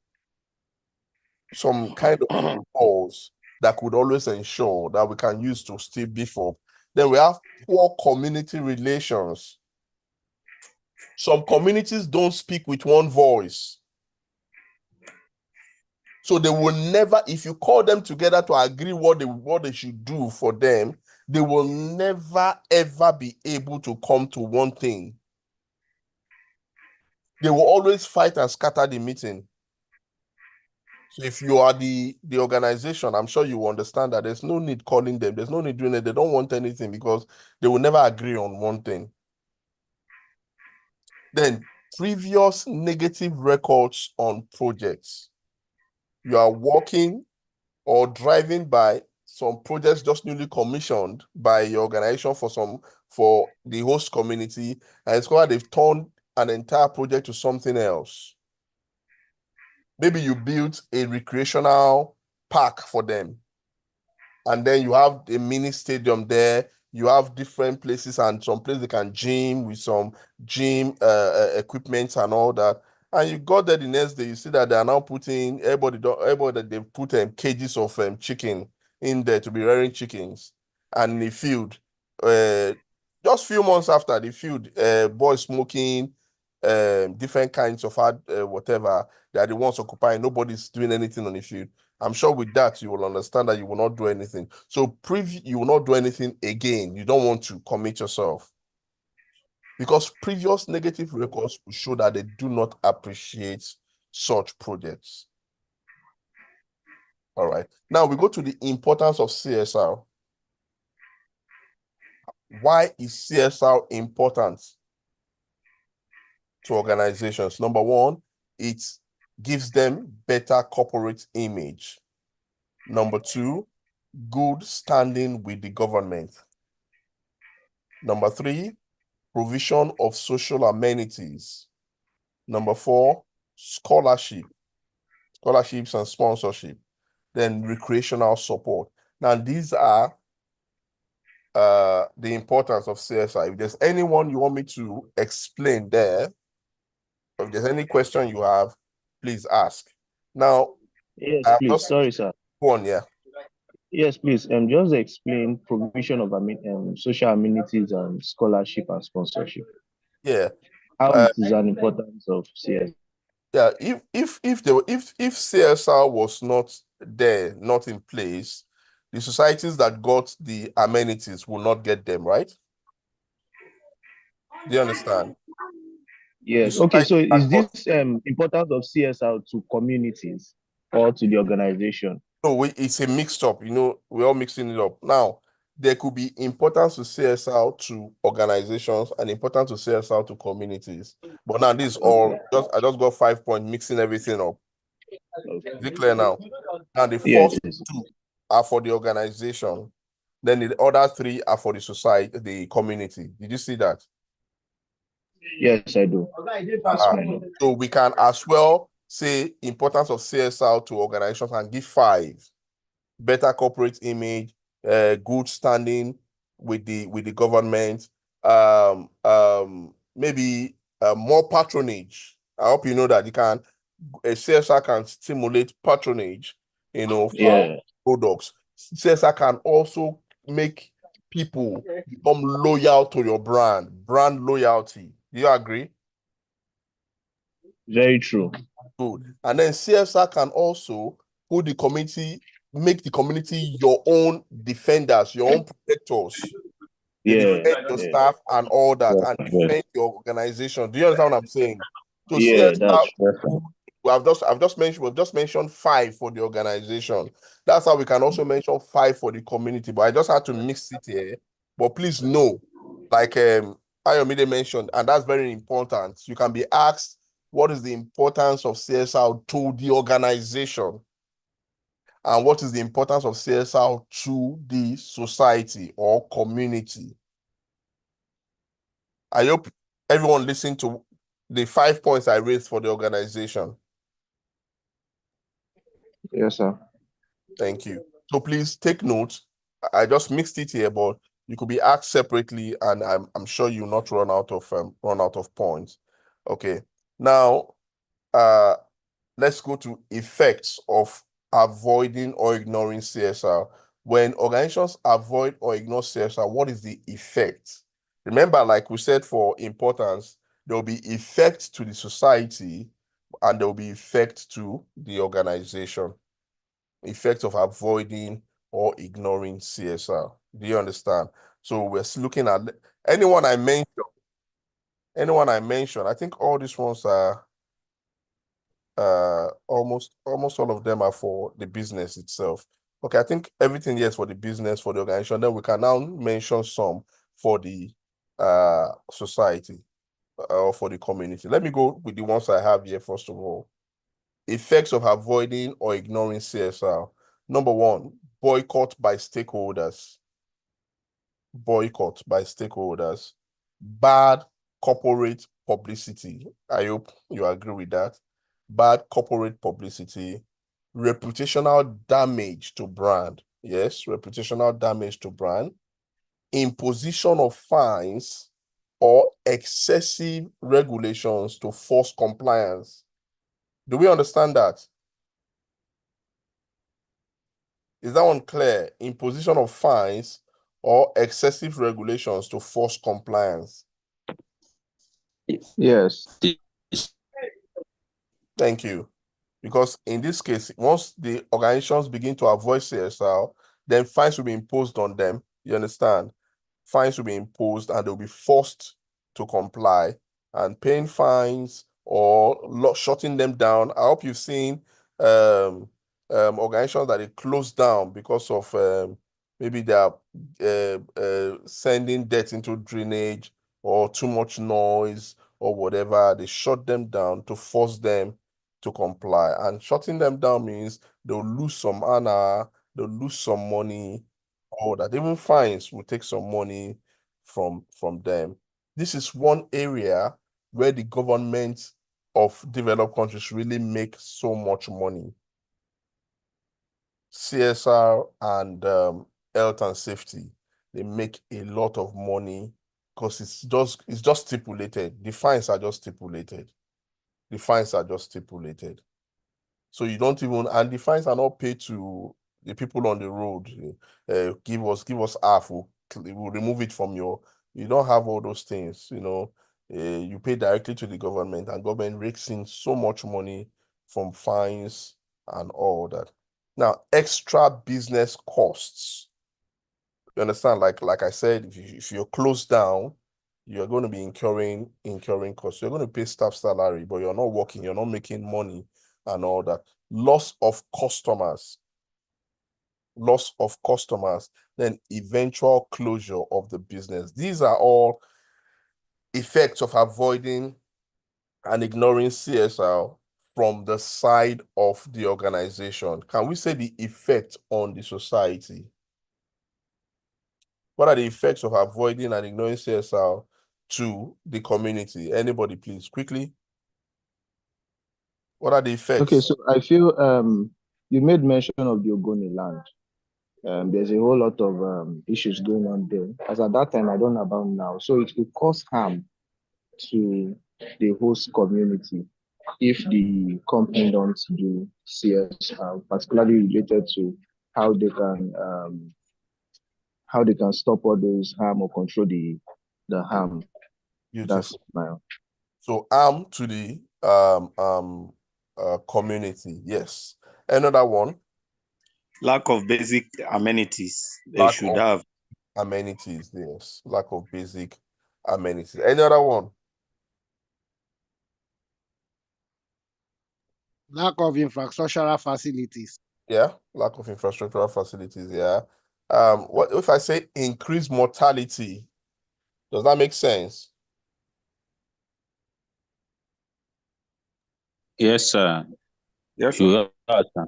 some kind of laws that could always ensure that we can use to still beef up. Then we have poor community relations. Some communities don't speak with one voice. So they will never, if you call them together to agree what they should do for them, they will never ever be able to come to one thing. They will always fight and scatter the meeting. So if you are the organization, I'm sure you will understand that there's no need calling them. There's no need doing it. They don't want anything because they will never agree on one thing. Then previous negative records on projects. You are working or driving by some projects just newly commissioned by your organization for the host community, and it's called they've turned an entire project to something else. Maybe you built a recreational park for them, and then you have a mini stadium there. You have different places and some places they can gym with some gym equipment and all that. And you got there the next day, you see that they are now putting everybody that they've put cages of chicken in there to be rearing chickens. And in the field, just few months after the field, boys smoking, different kinds of hard whatever, they are the ones occupying. Nobody's doing anything on the field. I'm sure with that, you will understand that you will not do anything. So you will not do anything again. You don't want to commit yourself. Because previous negative records will show that they do not appreciate such projects. All right. Now we go to the importance of CSR. Why is CSR important to organizations? Number one, it gives them better corporate image. Number two, good standing with the government. Number three, provision of social amenities. Number four, scholarships and sponsorship. Then recreational support. Now, these are the importance of CSR. If there's anyone you want me to explain there, or if there's any question you have, please ask. Now, Yes, I have please. just Sorry, sir. go on, yeah. Yes, please. Just explain provision of social amenities and scholarship and sponsorship. Yeah. How it is an importance of CS. Yeah, if CSR was not there, not in place, the societies that got the amenities will not get them, right? Do you understand? Yes. Okay. So is this importance of CSR to communities or to the organization? No, it's a mixed up. We're all mixing it up. Now, there could be importance to CSR to organizations and importance to CSR to communities. But now this is all I just got 5 points mixing everything up. Okay. Is it clear now? And the Yes. first two are for the organization. Then the other three are for the society, the community. Did you see that? Yes, I do. So we can as well say importance of CSR to organizations and give 5. Better corporate image, good standing with the government, maybe more patronage. I hope you know that a CSR can stimulate patronage, for products. CSR can also make people become loyal to your brand loyalty. Do you agree? Very true. Good. And then CSR can also make the community your own defenders, your own protectors. They defend your staff and all that, and defend your organization. Do you understand what I'm saying? So CSR, we've just mentioned 5 for the organization. That's how we can also mention 5 for the community. But I just had to mix it here. But please know, like Ayomide mentioned, and that's very important. You can be asked, what is the importance of CSR to the organization? And what is the importance of CSR to the society or community? I hope everyone listened to the 5 points I raised for the organization. Yes, sir. Thank you. So please take note. I just mixed it here, but you could be asked separately, and I'm sure you'll not run out of points. Okay. Now, let's go to effects of avoiding or ignoring CSR. When organizations avoid or ignore CSR, what is the effect? Remember, like we said for importance, There will be effect to the society, and there will be effect to the organization. Effect of avoiding or ignoring CSR. Do you understand? So we're looking at anyone I mentioned. I think all these ones are almost all of them are for the business itself. Okay, I think everything here is for the business, for the organization. Then we can now mention some for the society or for the community. Let me go with the ones I have here first of all. Effects of avoiding or ignoring CSR. Number one, boycott by stakeholders. Boycott by stakeholders. Bad corporate publicity. I hope you agree with that. Bad corporate publicity. Reputational damage to brand. Yes, reputational damage to brand. Imposition of fines or excessive regulations to force compliance. Do we understand that? Is that one clear? Imposition of fines or excessive regulations to force compliance. Yes. Thank you. Because in this case, once the organizations begin to avoid CSR, then fines will be imposed on them. You understand? Fines will be imposed and they'll be forced to comply, and paying fines or shutting them down. I hope you've seen organizations that they close down because of maybe they are sending debt into drainage or too much noise or whatever. They shut them down to force them to comply. And shutting them down means they'll lose some honor, they'll lose some money, all that. Even fines will take some money from them. This is one area where the government of developed countries really make so much money. CSR and health and safety, they make a lot of money because it's just stipulated. The fines are just stipulated. The fines are just stipulated. So you don't even, and the fines are not paid to the people on the road. Give us half, we'll remove it from you don't have all those things, you pay directly to the government, and government rakes in so much money from fines and all that. Now, extra business costs. You understand? Like I said, if you're closed down, you're going to be incurring costs. You're going to pay staff salary, but you're not working, you're not making money and all that. Loss of customers, then eventual closure of the business. These are all effects of avoiding and ignoring CSR from the side of the organization. Can we say the effect on the society? What are the effects of avoiding and ignoring CSR to the community? Anybody, please, quickly. What are the effects? Okay, so I feel you made mention of the Ogoni land. There's a whole lot of issues going on there. As at that time, I don't know about now. So it will cause harm to the host community if the company don't do CSR, particularly related to how they can stop all those harm or control the harm. Beautiful. That's my. So harm to the community. Yes. Another one. Lack of basic amenities they Lack should of have. amenities. Yes. Lack of basic amenities. Any other one? Lack of infrastructural facilities. Yeah. Lack of infrastructural facilities. Yeah. What if I say increased mortality? Does that make sense? Yes, sir. Yes, sir. You are, sir.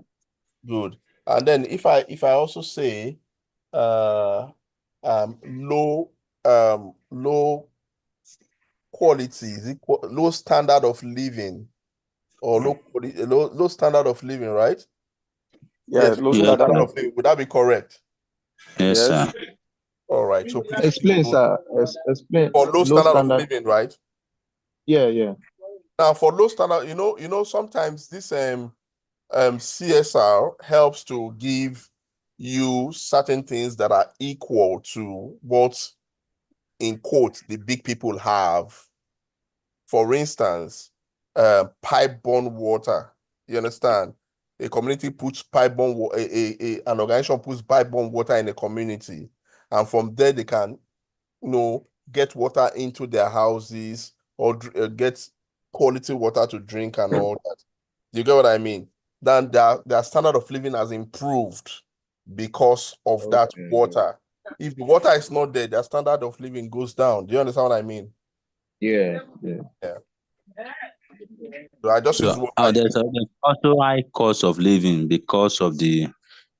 Good. And then if I also say low quality, low standard of living, or low standard of living, right? Yeah, Yes, low low Yes, standard standard. of living. Would that be correct? Yes, Yes. sir. All right. So please Explain, sir. Explain. for low standard of living, right? Yeah. Now for low standard, sometimes this CSR helps to give you certain things that are equal to what, in quote, the big people have. for instance, pipe-borne water. You understand? A community puts pipe-borne water, an organization puts pipe-borne water in a community, and from there they can, get water into their houses or get quality water to drink and all that. You get what I mean? Then their standard of living has improved because of that water. If the water is not there, their standard of living goes down. Do you understand what I mean? Yeah. So I just use So water. there's also high cost of living because of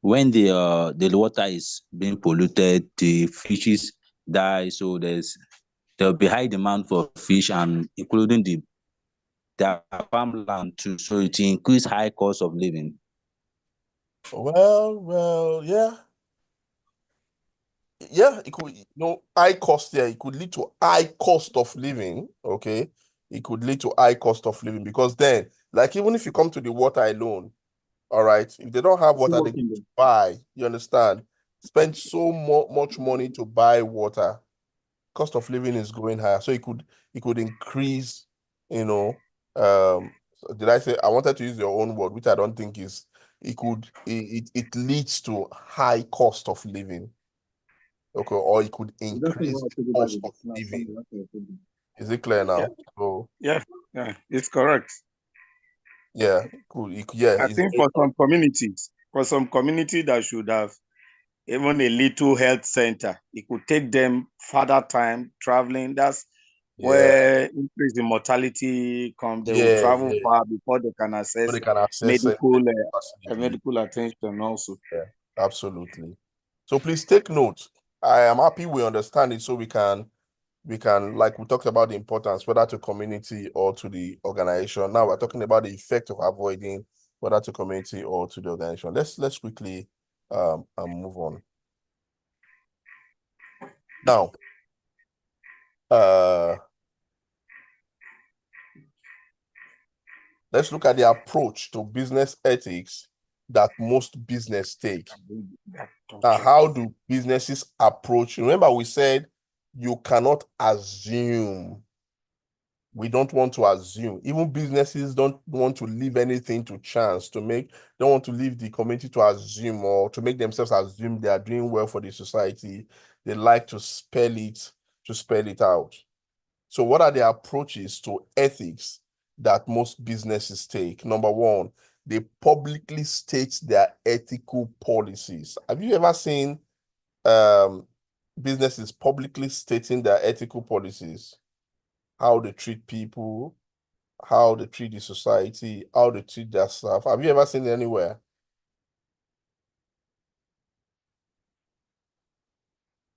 when the water is being polluted, the fishes die. So there'll be high demand for fish and including their farmland too. So it increase high cost of living. Well, yeah. Yeah, it could, high cost there. It could lead to high cost of living. Okay. It could lead to high cost of living because then, like, even if you come to the water alone, all right, if they don't have water, they can buy, you understand? Spend so much money to buy water. Cost of living is going higher. So it could increase, did I say I wanted to use your own word, which I don't think is it leads to high cost of living. Okay, or it could increase the cost of living. Is it clear now? So Yeah, it's correct. yeah, I it's think for some community that should have even a little health center, it could take them further time traveling. That's where increase in mortality come. They will travel far before they can so access they can access facility. medical attention also. Yeah, absolutely. So please take note. I am happy we understand it so we can, like we talked about the importance, whether to community or to the organization. Now we're talking about the effect of avoiding, whether to community or to the organization. Let's quickly move on. Now, let's look at the approach to business ethics that most business take. Now, how do businesses approach? Remember, we said you cannot assume. We don't want to assume. Even businesses don't want to leave anything to chance, don't want to leave the community to assume or to make themselves assume they are doing well for the society. They like to spell it out. So what are the approaches to ethics that most businesses take? Number one, they publicly state their ethical policies. Have you ever seen businesses publicly stating their ethical policies? How they treat people, how they treat the society, how they treat their staff. Have you ever seen it anywhere?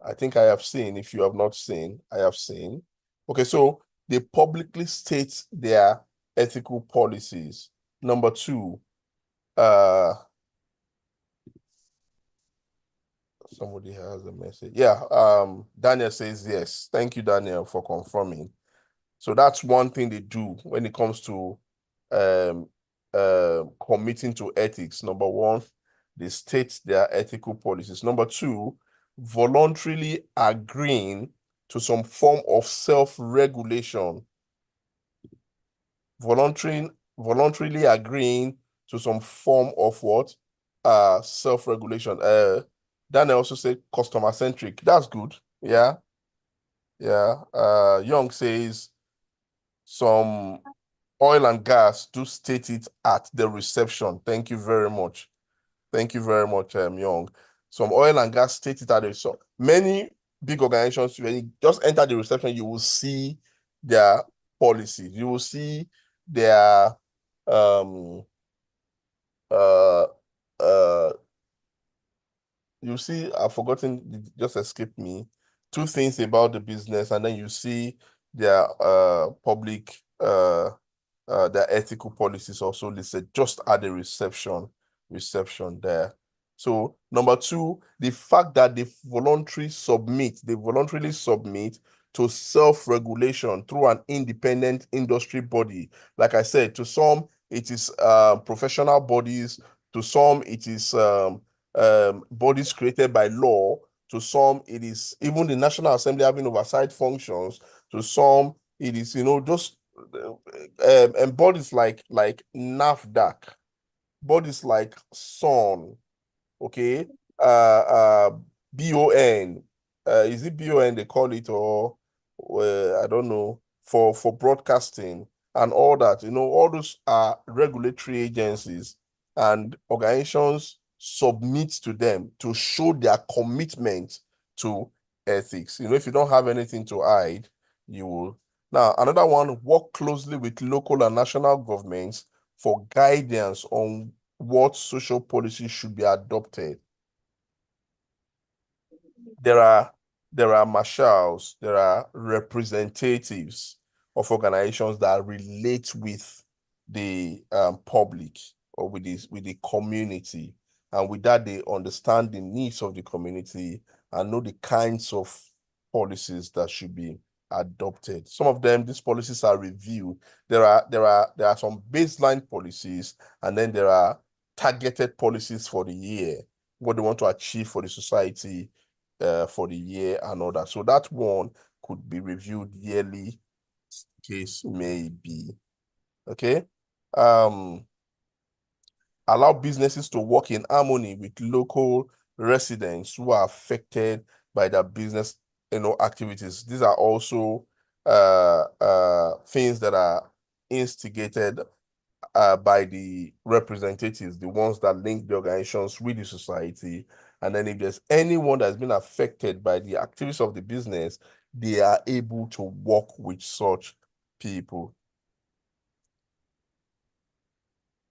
I think I have seen. If you have not seen, I have seen. Okay, so they publicly state their ethical policies. Number two, somebody has a message. Yeah, Daniel says yes. Thank you, Daniel, for confirming. So that's one thing they do when it comes to committing to ethics. Number one, they state their ethical policies. Number two, voluntarily agreeing to some form of self-regulation. Voluntarily agreeing to some form of what? Self-regulation. Daniel also said customer-centric. That's good. Yeah. Young says some oil and gas do state it at the reception. Thank you very much. Thank you very much, Young. Some oil and gas state it at the reception. Many big organizations, when you just enter the reception, you will see their policies. You will see their uh you see, I've forgotten, it just escaped me. Two things about the business, and then you see their public their ethical policies also listed just at the reception there. So number two, the fact that they voluntarily submit to self-regulation through an independent industry body. Like I said, to some it is professional bodies, to some it is bodies created by law, to some it is even the National Assembly having oversight functions, to some it is just And bodies like NAFDAC, bodies like SON, okay, BON, is it BON they call it, or I don't know, for broadcasting and all that. All those are regulatory agencies, and organizations submit to them to show their commitment to ethics. If you don't have anything to hide, you will. Now, another one, work closely with local and national governments for guidance on what social policies should be adopted. There are marshals, there are representatives of organizations that relate with the public or with the community, and with that they understand the needs of the community and know the kinds of policies that should be adopted. Some of them, these policies are reviewed. There are some baseline policies, and then there are targeted policies for the year, what they want to achieve for the society for the year and all that. So that one could be reviewed yearly, case may be. Okay. Allow businesses to work in harmony with local residents who are affected by their business, activities. These are also things that are instigated by the representatives, the ones that link the organizations with the society. And then if there's anyone that's been affected by the activities of the business, they are able to work with such people.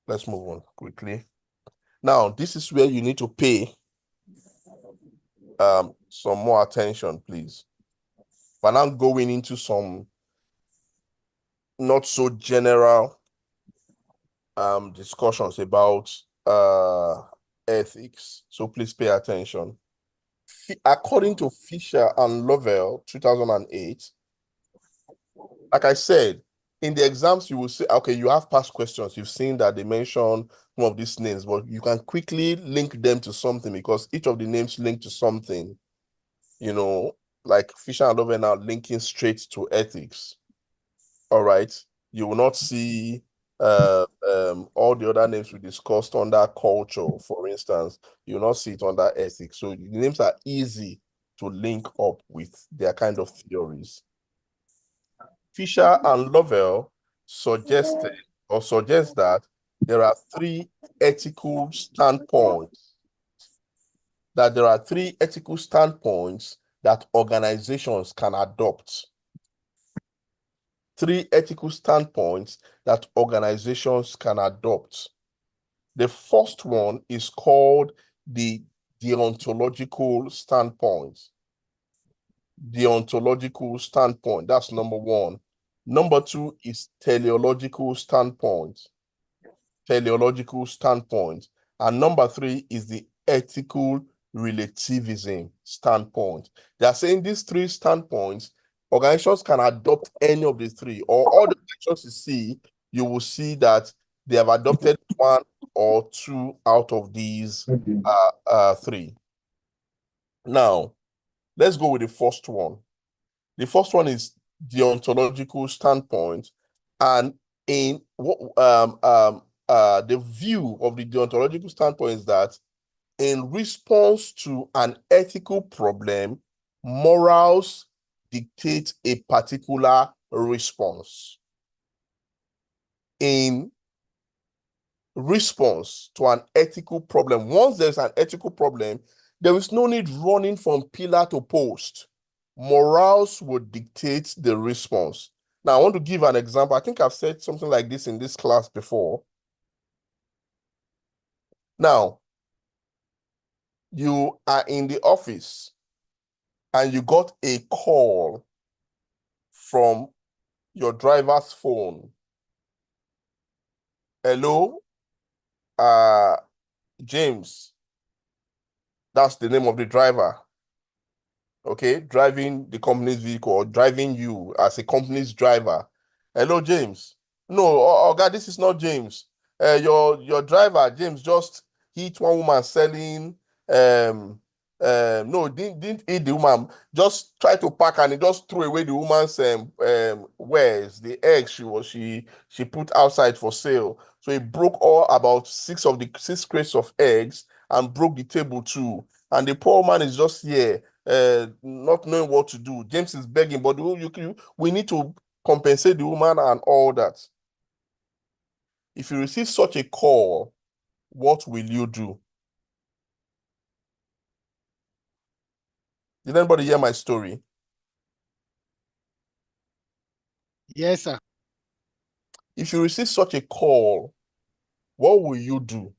Let's move on quickly. Now, this is where you need to pay some more attention, please. We're now going into some not so general discussions about ethics. So please pay attention. According to Fisher and Lovell, 2008, like I said, in the exams, you will say, okay, you have past questions. You've seen that they mention one of these names, but you can quickly link them to something because each of the names link to something, like Fisher and Lovell now linking straight to ethics. All right. You will not see all the other names we discussed under culture, for instance. You will not see it under ethics. So the names are easy to link up with their kind of theories. Fisher and Lovell suggest that there are three ethical standpoints, that organizations can adopt. Three ethical standpoints that organizations can adopt. The first one is called the deontological standpoint. Deontological standpoint, that's number one. Number two is teleological standpoint. Teleological standpoint. And number three is the ethical relativism standpoint. They are saying these three standpoints, organizations can adopt any of the three, or all the organizations you see, you will see that they have adopted one or two out of these three. Now, let's go with the first one. The first one is deontological standpoint, and in the view of the deontological standpoint is that in response to an ethical problem, morals dictate a particular response. In response to an ethical problem, once there's an ethical problem, there is no need running from pillar to post. Morals would dictate the response. Now, I want to give an example. I think I've said something like this in this class before. Now, you are in the office and you got a call from your driver's phone. Hello, James. That's the name of the driver. Okay, driving the company's vehicle or driving you as a company's driver. Hello, James. No, God, this is not James. Your driver, James, just hit one woman selling no, didn't eat the woman, just tried to pack and he just threw away the woman's wares, the eggs she put outside for sale. So he broke all about six crates of eggs and broke the table too. And the poor man is just here, not knowing what to do. James is begging, but we need to compensate the woman and all that. If you receive such a call, what will you do? Did anybody hear my story? Yes, sir. If you receive such a call, what will you do?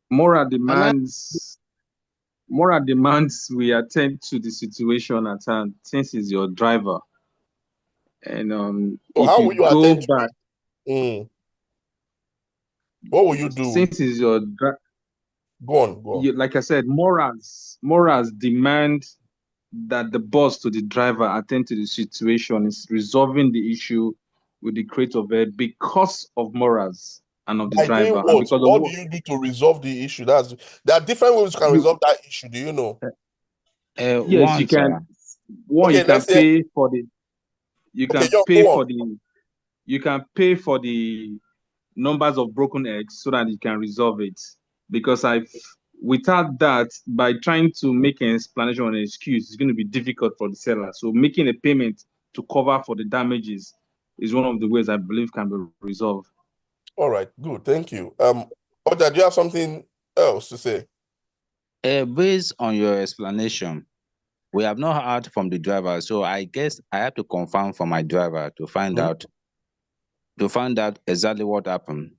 Moral demands we attend to the situation at hand since it's your driver. And So if how you will you go attend to back, it? What will you do? since it's your driver, Go on. like I said, morals demand that the boss to the driver attend to the situation, is resolving the issue with the crate of it because of morals and of the By doing driver, and what? because of What do you do to resolve the issue? There are different ways you can resolve that issue. Do you know? yes, you One, can. sir. One, Okay, you can let's say. pay for the. You Okay, can yo, pay go for on. the. You can pay for the numbers of broken eggs so that you can resolve it. Because without that, by trying to make an explanation or an excuse, it's going to be difficult for the seller. So making a payment to cover for the damages is one of the ways I believe can be resolved. All right, good. Thank you. Oja, do you have something else to say? Based on your explanation, we have not heard from the driver, so I guess I have to confirm from my driver to find out exactly what happened.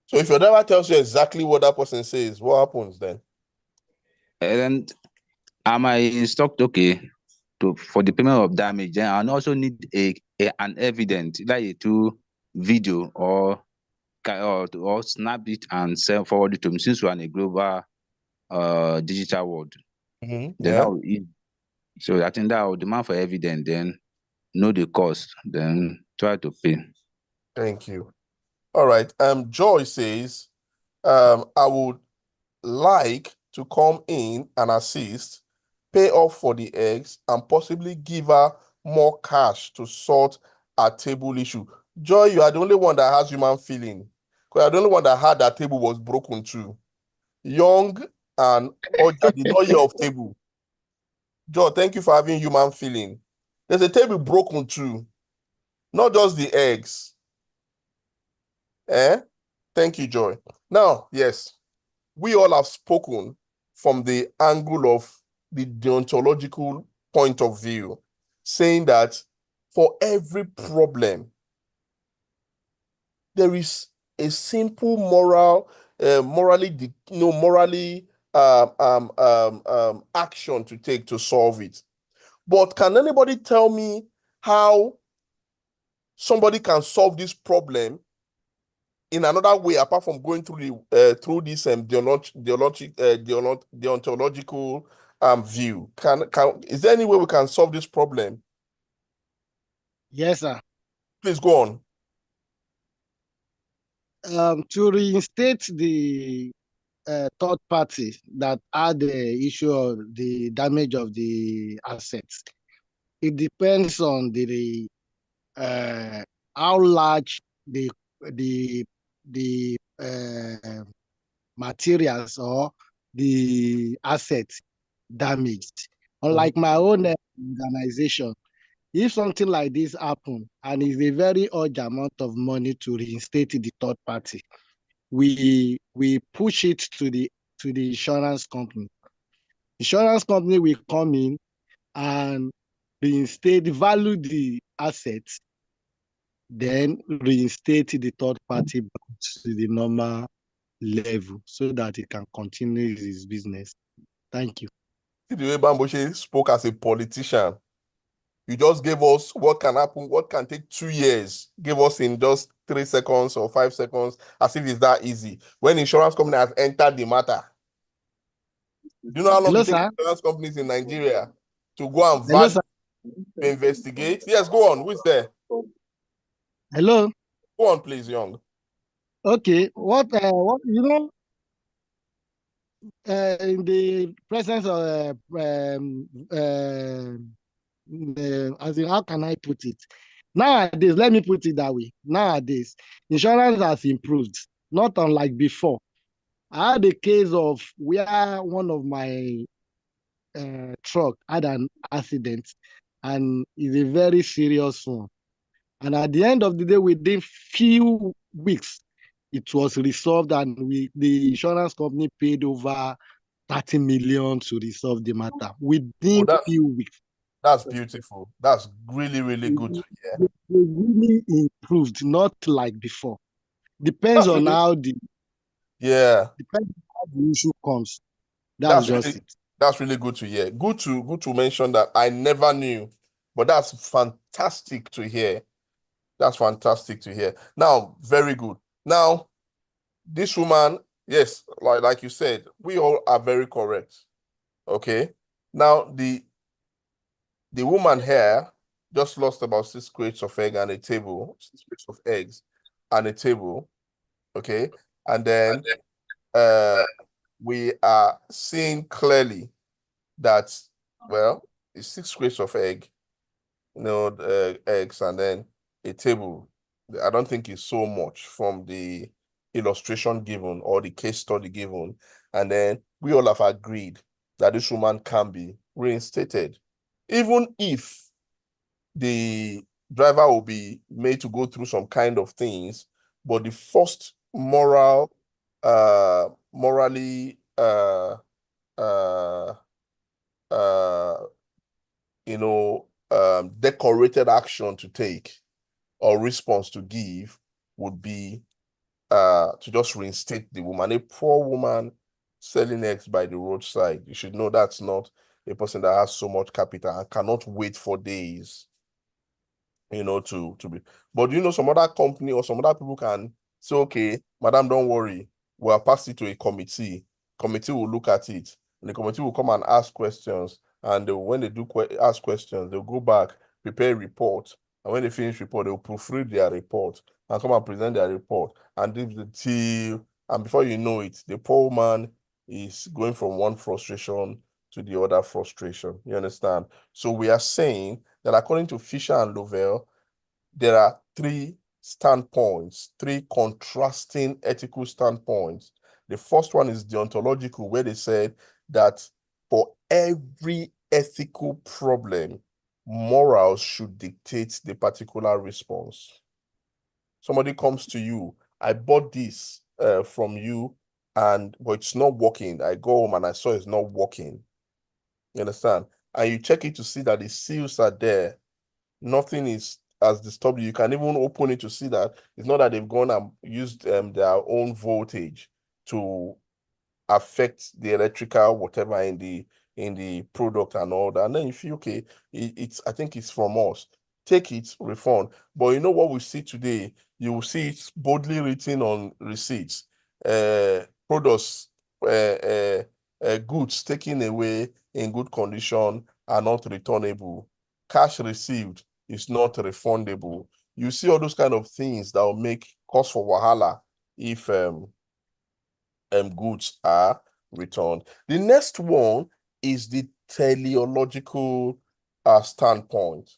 So if your driver tells you exactly what that person says, what happens then? And am I instruct for the payment of damage? Then I also need an evidence, like a two video or snap it and send forward it to me, since we're in a global digital world. Then Yeah. so I think that will demand for evidence, then know the cost, then try to pay. Thank you. All right. Joy says, I would like to come in and assist, pay off for the eggs, and possibly give her more cash to sort a table issue. Joy, you are the only one that has human feeling. Because you're the only one that had that table was broken too. Young and Oja did not hear of table. Joy, thank you for having human feeling. There's a table broken too, not just the eggs. Thank you, Joy. Now, yes, we all have spoken from the angle of the deontological point of view, saying that for every problem, there is a simple morally action to take to solve it. But can anybody tell me how somebody can solve this problem in another way apart from going through this deontological view? Is there any way we can solve this problem? Yes, sir. Please go on. To reinstate the third party that had the issue of the damage of the assets, it depends on the how large the materials or the assets damaged. Unlike my own organization, if something like this happen and is a very large amount of money to reinstate the third party, we push it to the insurance company. Insurance company will come in and value the assets, then reinstate the third party back to the normal level so that it can continue his business. Thank you. See the way Bamboshe spoke as a politician. You just gave us what can happen, what can take 2 years. Give us in just 3 seconds or 5 seconds, as if it's that easy. When insurance company has entered the matter. Do you know how long Hello, it takes sir. insurance companies in Nigeria to go and Hello, sir. to investigate? Yes, go on. Who is there? Hello. Go on, please, Young. Okay. What in the presence of as in, how can I put it? Nowadays, let me put it that way. Nowadays, insurance has improved, not unlike before. I had a case of where one of my truck had an accident, and it's a very serious one. And at the end of the day, within few weeks, it was resolved, and the insurance company paid over 30 million to resolve the matter Oh, within few weeks. that's beautiful. That's really, really good to hear. They really improved, not like before. Depends That's on really, how the issue comes. That's that's just really, it. that's really good to hear. Good to mention that. I never knew, but that's fantastic to hear. That's fantastic to hear. Now, very good. Now, this woman, yes, like you said, we all are very correct. Okay. Now, the woman here just lost about 6 crates of egg and a table, 6 crates of eggs and a table. Okay. And then we are seeing clearly that, well, it's 6 crates of egg, eggs, and then a table. I don't think it's so much from the illustration given or the case study given. And then we all have agreed that this woman can be reinstated, even if the driver will be made to go through some kind of things, but the first morally uh uh decorated action to take or response to give would be to just reinstate the woman. A poor woman selling eggs by the roadside, you should know that's not a person that has so much capital and cannot wait for days, to be. But some other company or some other people can say, okay, madam, don't worry, we'll pass it to a committee. Committee will look at it, and the committee will come and ask questions. And when they do ask questions, they'll go back, prepare a report. And when they finish report, they'll proofread their report and come and present their report. And and before you know it, the poor man is going from one frustration to the other frustration. You understand? So we are saying that according to Fisher and Lovell, there are three standpoints, three contrasting ethical standpoints. The first one is deontological, where they said that for every ethical problem, morals should dictate the particular response. Somebody comes to you, I bought this from you, but it's not working. I go home and I saw it's not working. You understand? And you check it to see that the seals are there. Nothing has disturbed you. You can even open it to see that it's not that they've gone and used their own voltage to affect the electrical whatever in the product and all that. And then you feel okay, I think it's from us. Take it, refund. But you know what we see today? You will see it boldly written on receipts. Products, goods taken away in good condition are not returnable. Cash received is not refundable. You see all those kind of things that will make cause for wahala if goods are returned. The next one is the teleological standpoint.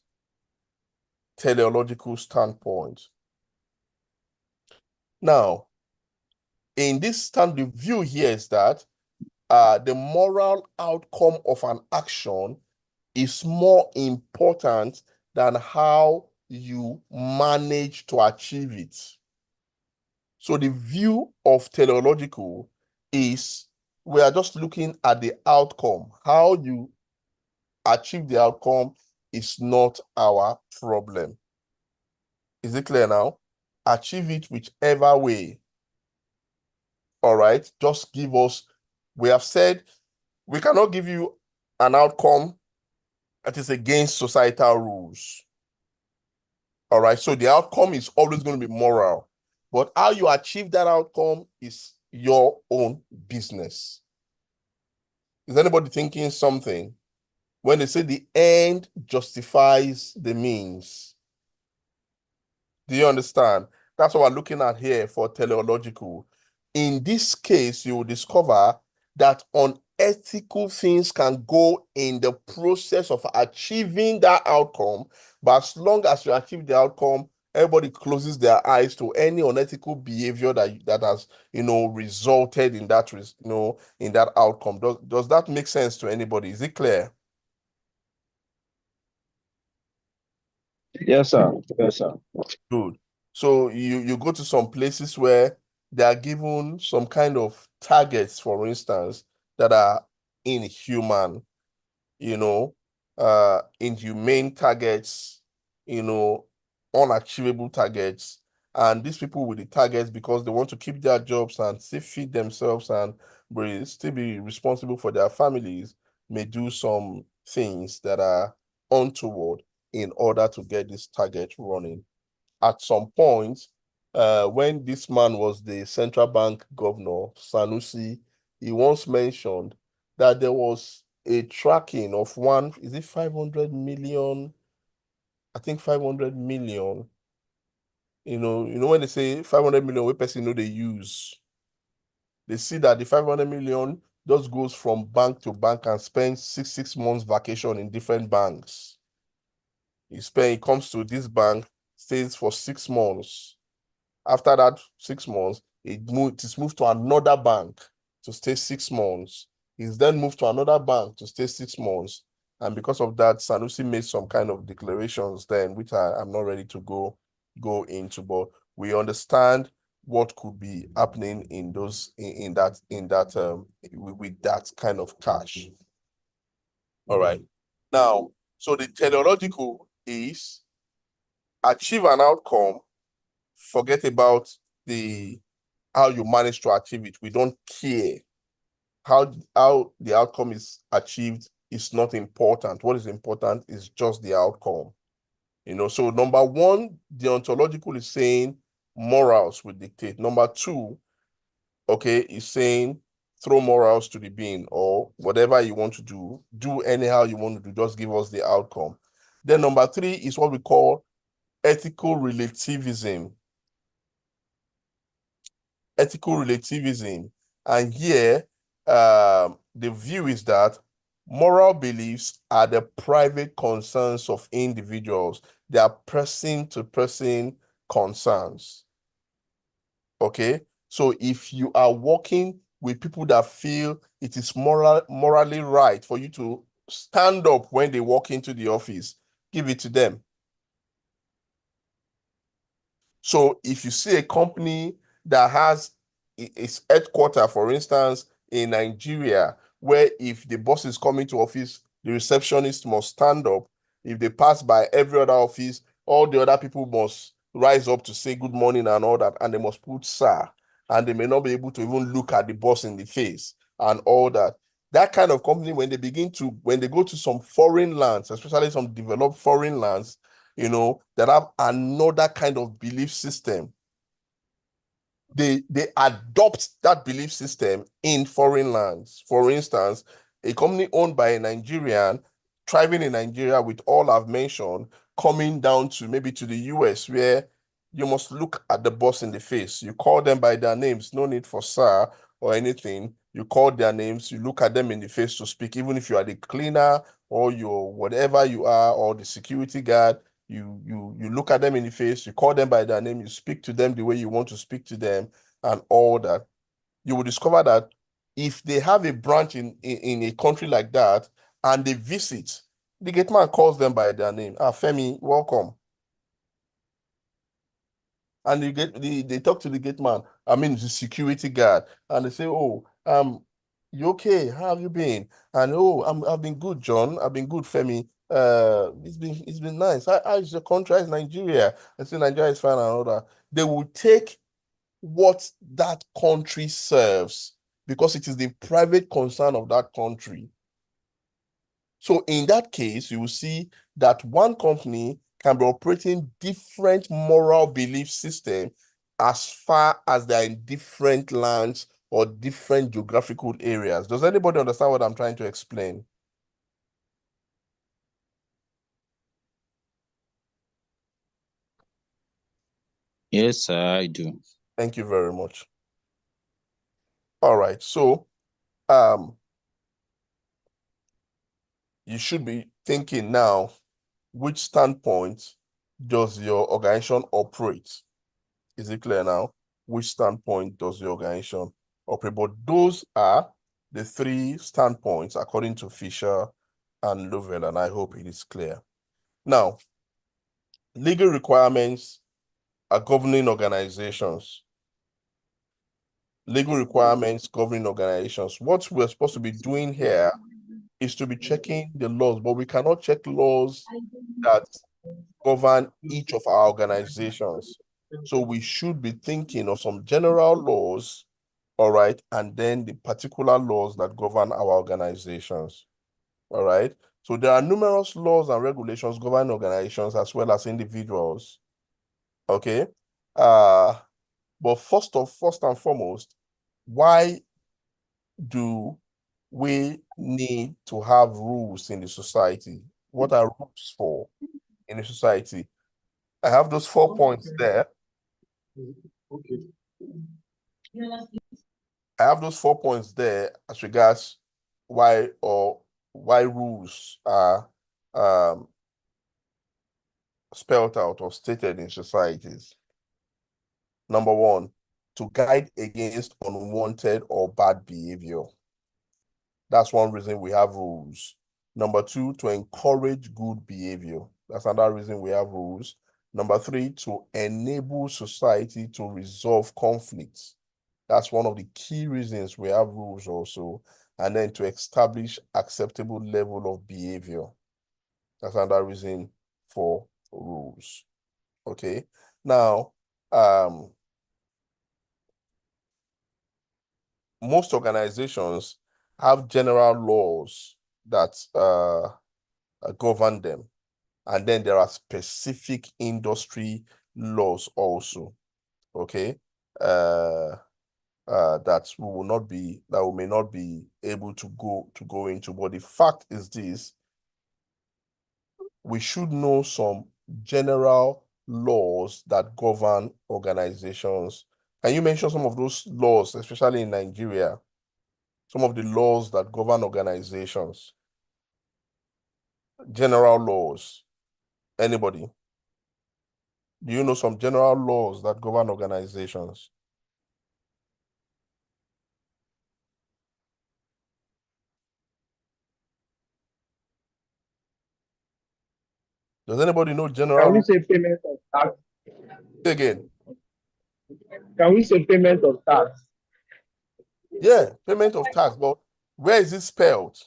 Teleological standpoint. Now, in this the view here is that the moral outcome of an action is more important than how you manage to achieve it. So the view of teleological is we are just looking at the outcome. How you achieve the outcome is not our problem. Is it clear now? Achieve it whichever way. All right. Just give us, we have said we cannot give you an outcome that is against societal rules. All right. So the outcome is always going to be moral. But how you achieve that outcome is your own business. Is anybody thinking something? When they say the end justifies the means. Do you understand? That's what we're looking at here for teleological. In this case, you will discover that unethical things can go in the process of achieving that outcome, but as long as you achieve the outcome, everybody closes their eyes to any unethical behavior that has, resulted in that, in that outcome. Does that make sense to anybody? Is it clear? Yes, sir. Yes, sir. Good. So you go to some places where they are given some kind of targets, for instance, that are inhuman, inhumane targets, unachievable targets. And these people with the targets, because they want to keep their jobs and still feed themselves and still be responsible for their families, may do some things that are untoward in order to get this target running. At some point, when this man was the central bank governor, Sanusi, he once mentioned that there was a tracking of is it 500 million? I think 500 million. When they say 500 million, what person they use? They see that the 500 million just goes from bank to bank and spends six months vacation in different banks. He comes to this bank, stays for 6 months. After that 6 months, it is moved to another bank to stay 6 months. He's then moved to another bank to stay 6 months. And because of that, Sanusi made some kind of declarations then, which I'm not ready to go into, but we understand what could be happening in that with that kind of cash. All right. Now, so the teleological is achieve an outcome, forget about how you manage to achieve it. We don't care how the outcome is achieved. Is not important. What is important is just the outcome. So number one, the ontological is saying morals will dictate. Number two, okay, is saying throw morals to the bin, or whatever you want to do anyhow you want to do, just give us the outcome. Then number three is what we call ethical relativism. And here, the view is that moral beliefs are the private concerns of individuals. They are person-to-person concerns. Okay? So if you are working with people that feel it is morally right for you to stand up when they walk into the office, give it to them. So if you see a company that has its headquarters, for instance, in Nigeria, where if the boss is coming to office, the receptionist must stand up. If they pass by every other office, all the other people must rise up to say good morning and all that, and they must put sir, and they may not be able to even look at the boss in the face and all that. That kind of company, when they go to some foreign lands, especially some developed foreign lands, that have another kind of belief system, they adopt that belief system in foreign lands. For instance, a company owned by a Nigerian, thriving in Nigeria with all I've mentioned, coming down to maybe to the US, where you must look at the boss in the face. You call them by their names, no need for sir or anything. You call their names, you look at them in the face to speak, even if you are the cleaner or you're whatever you are, or the security guard. You look at them in the face, you call them by their name, you speak to them the way you want to speak to them, and all that. You will discover that if they have a branch in a country like that and they visit, the gate man calls them by their name. Femi, welcome. And they talk to the gate man, I mean the security guard, and they say, oh, you okay? How have you been? And oh, I've been good, John. I've been good, Femi. It's been nice. How is your country? How is Nigeria? I say Nigeria is fine and all that. They will take what that country serves because it is the private concern of that country. So in that case, you will see that one company can be operating different moral belief system as far as they're in different lands or different geographical areas. Does anybody understand what I'm trying to explain? Yes, sir, I do. Thank you very much. All right. So you should be thinking now, which standpoint does your organization operate? Is it clear now? Which standpoint does your organization operate? But those are the three standpoints according to Fisher and Lovell, and I hope it is clear. Now, legal requirements are governing organizations. Legal requirements governing organizations. What we're supposed to be doing here is to be checking the laws, but we cannot check laws that govern each of our organizations. So we should be thinking of some general laws, all right, and then the particular laws that govern our organizations, all right? So there are numerous laws and regulations governing organizations as well as individuals, okay? But first and foremost, why do we need to have rules in the society? What are rules for in the society? I have those 4 points there. Okay. I have those 4 points there as regards why rules are spelled out or stated in societies. Number one, to guide against unwanted or bad behavior. That's one reason we have rules. Number two, to encourage good behavior. That's another reason we have rules. Number three, to enable society to resolve conflicts. That's one of the key reasons we have rules also. And then to establish acceptable level of behavior. That's another reason for rules. Okay. Now, most organizations have general laws that govern them. And then there are specific industry laws also, okay? That we may not be able to go into. But the fact is this: we should know some general laws that govern organizations. Can you mention some of those laws, especially in Nigeria? Some of the laws that govern organizations. General laws. Anybody? Do you know some general laws that govern organizations? Does anybody know Can general we laws? say payment of tax? Say again. Can we say payment of tax? Yeah, payment of tax, but where is it spelled?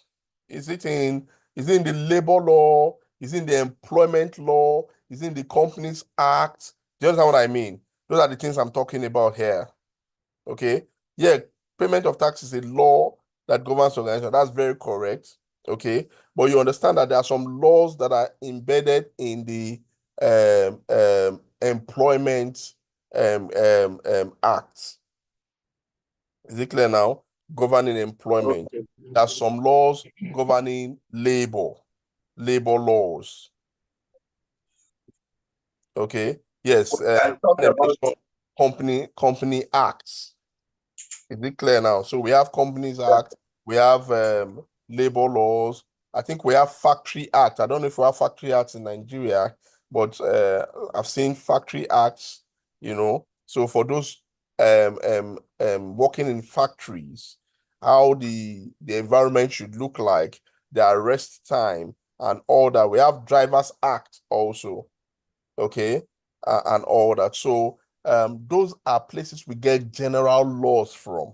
Is it in the labor law? Is it in the employment law? Is it in the Companies Act? Do you understand what I mean? Those are the things I'm talking about here. Okay. Yeah, payment of tax is a law that governs organization. That's very correct. Okay. But you understand that there are some laws that are embedded in the employment act. Is it clear now? Governing employment. Okay. There are some laws governing labor laws. Okay. Yes. Talk about Company acts. Is it clear now? So we have Companies Act, we have labor laws. I think we have Factory Act. I don't know if we have Factory Acts in Nigeria, but I've seen Factory Acts, So for those working in factories, how the environment should look like, their rest time and all that. We have Drivers Act also, okay, and all that. So those are places we get general laws from.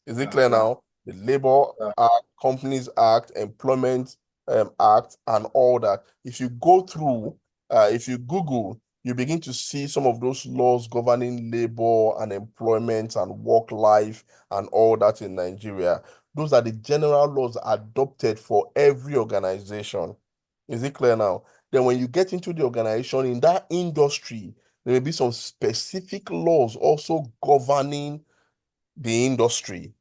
Is it clear now? The Labor Act, Companies Act, Employment Act, and all that. If you go through, if you Google, you begin to see some of those laws governing labor and employment and work life and all that in Nigeria. Those are the general laws adopted for every organization. Is it clear now? Then when you get into the organization, in that industry, there may be some specific laws also governing the industry.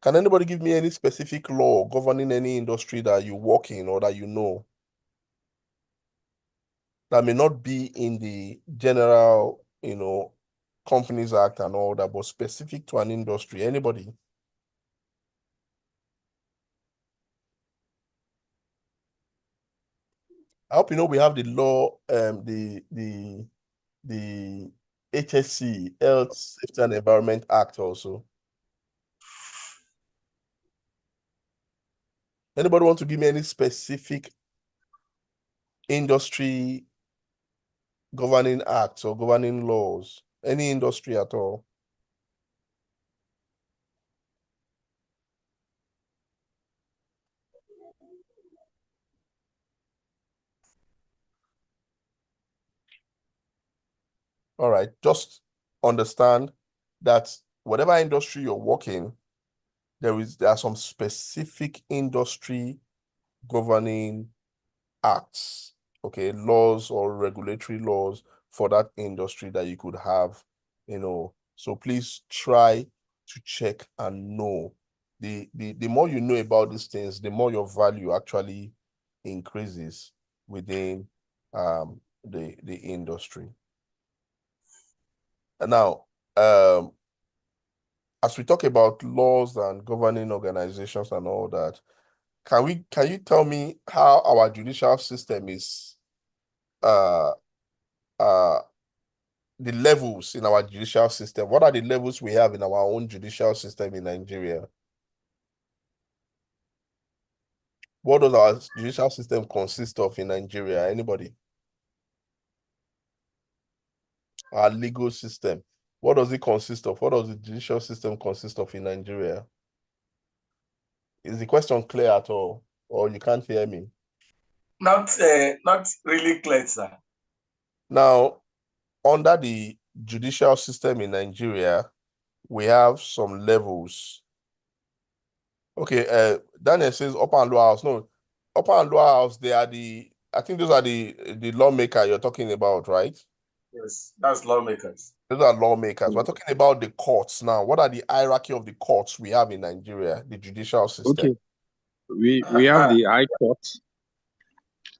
Can anybody give me any specific law governing any industry that you work in or that you know that may not be in the general, Companies Act and all that, but specific to an industry? Anybody? I hope you know we have the law, the HSC, Health, Safety and Environment Act also. Anybody want to give me any specific industry governing acts or governing laws? Any industry at all? All right, just understand that whatever industry you're working, there are some specific industry governing acts, okay, laws or regulatory laws for that industry that you could have, So please try to check and know. The more you know about these things, the more your value actually increases within the industry. And now, as we talk about laws and governing organizations and all that, can you tell me how our judicial system is the levels in our judicial system? What are the levels we have in our own judicial system in Nigeria? What does our judicial system consist of in Nigeria? Anybody? Our legal system. What does it consist of? What does the judicial system consist of in Nigeria? Is the question clear at all? Or you can't hear me? Not really clear, sir. Now, under the judicial system in Nigeria, we have some levels. Okay, Daniel says upper and lower house. No, upper and lower house, I think those are the lawmaker you're talking about, right? Yes, that's lawmakers. Those are lawmakers. We're talking about the courts now. What are the hierarchy of the courts we have in Nigeria, the judicial system? Okay. We have the High Court.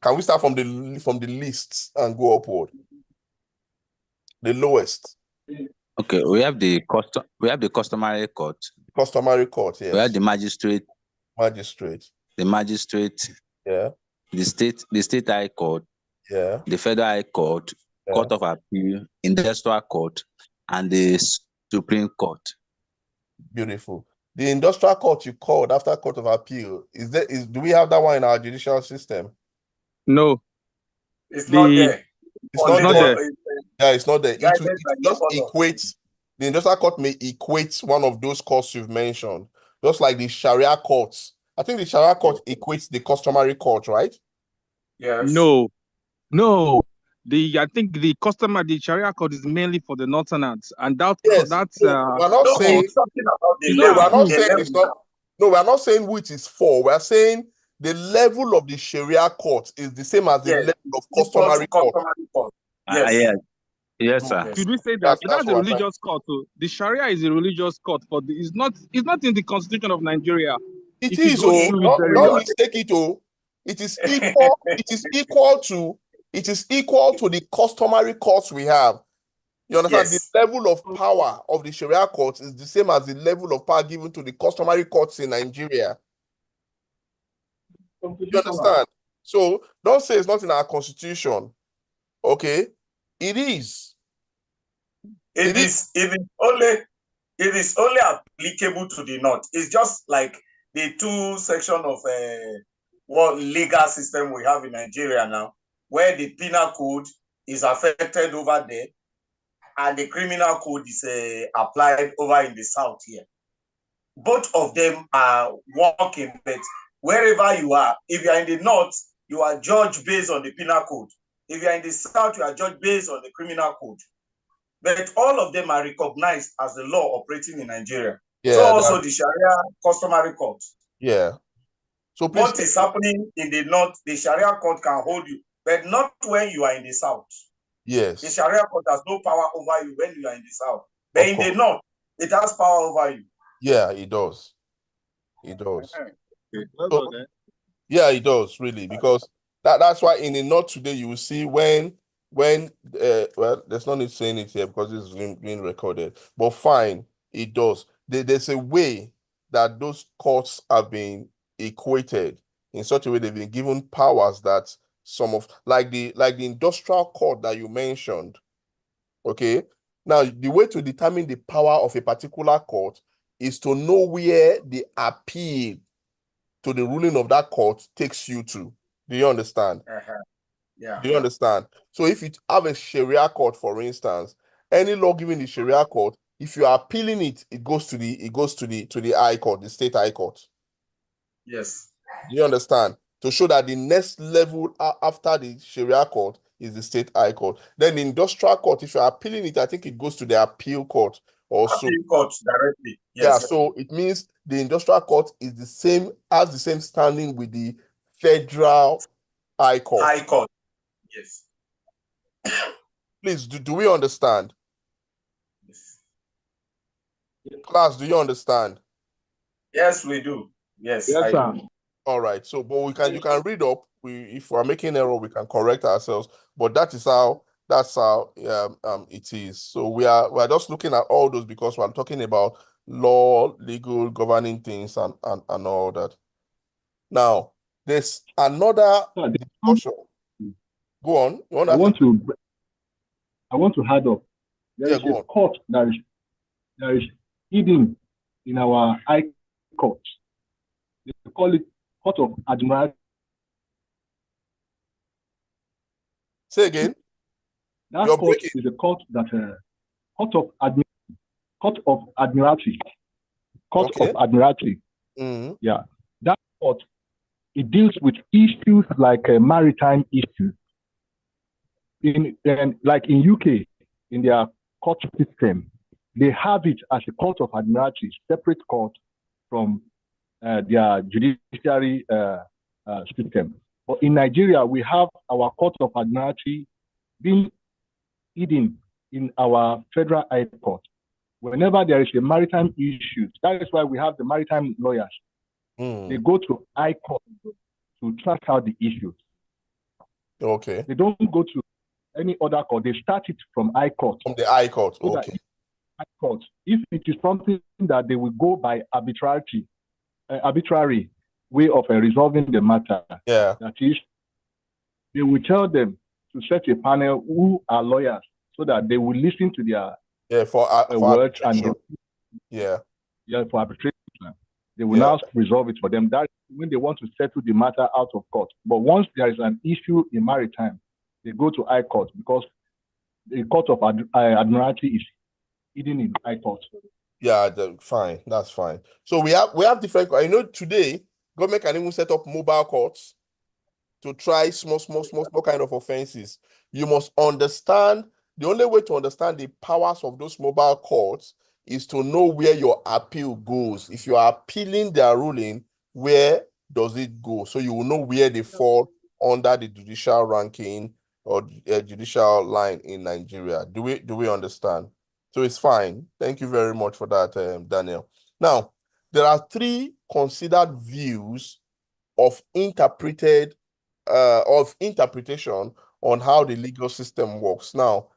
Can we start from the lists and go upward? The lowest. Okay, we have the customary court. Customary court, yes. We have the magistrate. The magistrate. Yeah. The state high court. Yeah. The federal high court, yeah. Court of appeal, industrial court, and the Supreme Court. Beautiful. The industrial court you called after Court of Appeal, do we have that one in our judicial system? No. It's not there. It's not there. Yeah, it's not there. It just equates, the industrial court may equate one of those courts you've mentioned, just like the Sharia courts. I think the Sharia court equates the customary court, right? Yes. No. I think the Sharia court is mainly for the northerners, and that's we're not saying something about the we're not saying which is for. We're saying the level of the Sharia court is the same as the level of customary court. Yes. Yes, sir. Should we say that? That's a religious court. So the Sharia is a religious court, but it's not in the Constitution of Nigeria. It is. Don't mistake it. It is equal. It is equal to the customary courts we have. You understand? Yes. The level of power of the Sharia courts is the same as the level of power given to the customary courts in Nigeria. You understand? So don't say it's not in our constitution. Okay? It is. It is only applicable to the north. It's just like the two sections of what legal system we have in Nigeria now, where the penal code is affected over there and the criminal code is applied over in the south here. Both of them are working, but wherever you are, if you are in the north, you are judged based on the penal code. If you are in the south, you are judged based on the criminal code. But all of them are recognized as the law operating in Nigeria. Yeah, so also the Sharia customary court. Yeah. So what is happening in the north, the Sharia court can hold you, but not when you are in the south. Yes. The Sharia court has no power over you when you are in the south. But in the north, it has power over you. Yeah, it does. It does. So, yeah, it does, really, because that's why in the north today you will see when well, there's no need saying it here because it's being recorded, but fine, it does. There's a way that those courts have been equated in such a way they've been given powers that some of like the industrial court that you mentioned. Okay. Now, the way to determine the power of a particular court is to know where the appeal to the ruling of that court takes you to. Do you understand? Yeah. Do you understand? So if you have a Sharia court, for instance, any law given the Sharia court, if you are appealing it, it goes to the High Court, the state High Court. Yes. Do you understand? To show that the next level after the Sharia court is the state High Court. Then the industrial court, if you're appealing it, I think it goes to the appeal court also. Appeal court directly. Yes. Yeah, so it means the industrial court is the same, has the same standing with the federal High Court. High Court. Yes. Please, do we understand? Yes. Class, do you understand? Yes, we do. Yes, Yes, I sir. do. All right. So, but you can read up. If we're making error, we can correct ourselves. But that's how it is. So we're just looking at all those because we're talking about law, legal, governing things, and all that. Now, there's another discussion. Go on. I want to add up. There is go a court that is hidden in our high court. They call it Court of Admiralty. Say again. That court is a court that Court of Admiralty. Court of Admiralty. Mm-hmm. Yeah, that court, it deals with issues like maritime issues. Like in UK, in their court system, they have it as a Court of Admiralty, separate court from their judiciary system. But in Nigeria, we have our Court of Admiralty being hidden in our Federal High Court. Whenever there is a maritime issue, that is why we have the maritime lawyers. They go to High Court to track out the issues. Okay. They don't go to any other court. They start it from High Court. From the High Court. So okay. High Court, if it is something that they will go by arbitrary way of resolving the matter, that is, they will tell them to set a panel who are lawyers so that they will listen to their for words and for arbitration. They will now resolve it for them. That's when they want to settle the matter out of court. But once there is an issue in maritime, they go to High Court because the Court of Admiralty is hidden in High Court. Yeah, fine. That's fine. So we have different. I know today government can even set up mobile courts to try small kind of offenses. You must understand, the only way to understand the powers of those mobile courts is to know where your appeal goes. If you are appealing their ruling, where does it go? So you will know where they fall under the judicial ranking or judicial line in Nigeria. Do we understand? So it's fine. Thank you very much for that, Daniel. Now, there are three considered views of interpretation on how the legal system works. Now,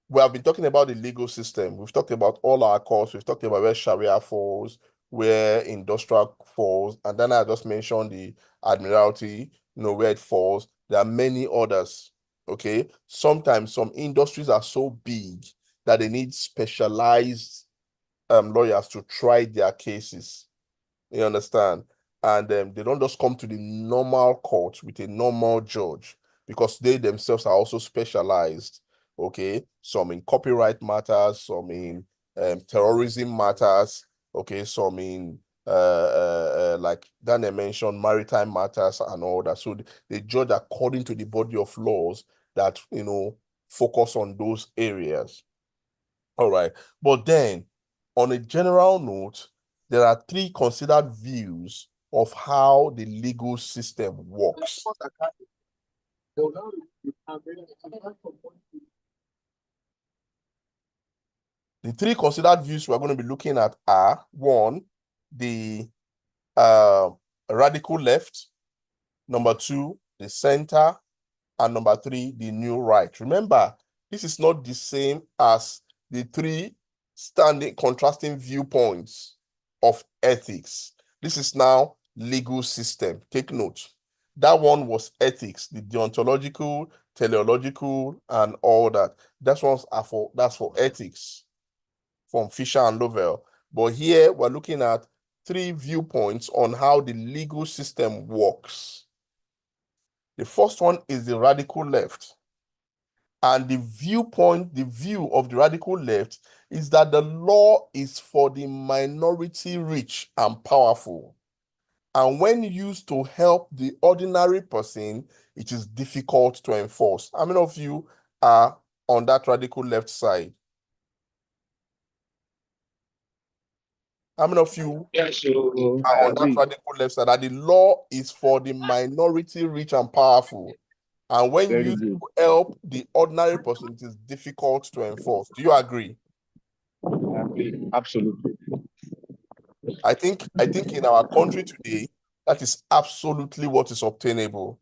we have been talking about the legal system. We've talked about all our courts. We've talked about where Sharia falls, where industrial falls, and then I just mentioned the Admiralty, where it falls. There are many others, okay? Sometimes some industries are so big that they need specialized lawyers to try their cases. You understand? And they don't just come to the normal court with a normal judge because they themselves are also specialized. Okay, some in copyright matters, some in terrorism matters. Okay, some in like Daniel mentioned, maritime matters and all that. So they judge according to the body of laws that focus on those areas. All right, but then on a general note, there are three considered views of how the legal system works. The three considered views we're going to be looking at are, one, the radical left, number two, the center, and number three, the new right. Remember, this is not the same as the three contrasting viewpoints of ethics. This is now legal system. Take note. That one was ethics, the deontological, teleological, and all that. That's for ethics from Fisher and Lovell. But here we're looking at 3 viewpoints on how the legal system works. The first one is the radical left. And the view of the radical left is that the law is for the minority rich and powerful. And when used to help the ordinary person, it is difficult to enforce. How many of you are on that radical left side? How many of you are on that radical left side? That the law is for the minority rich and powerful. And when used to help the ordinary person, it is difficult to enforce. Do you agree? Absolutely. I think in our country today, that is absolutely what is obtainable.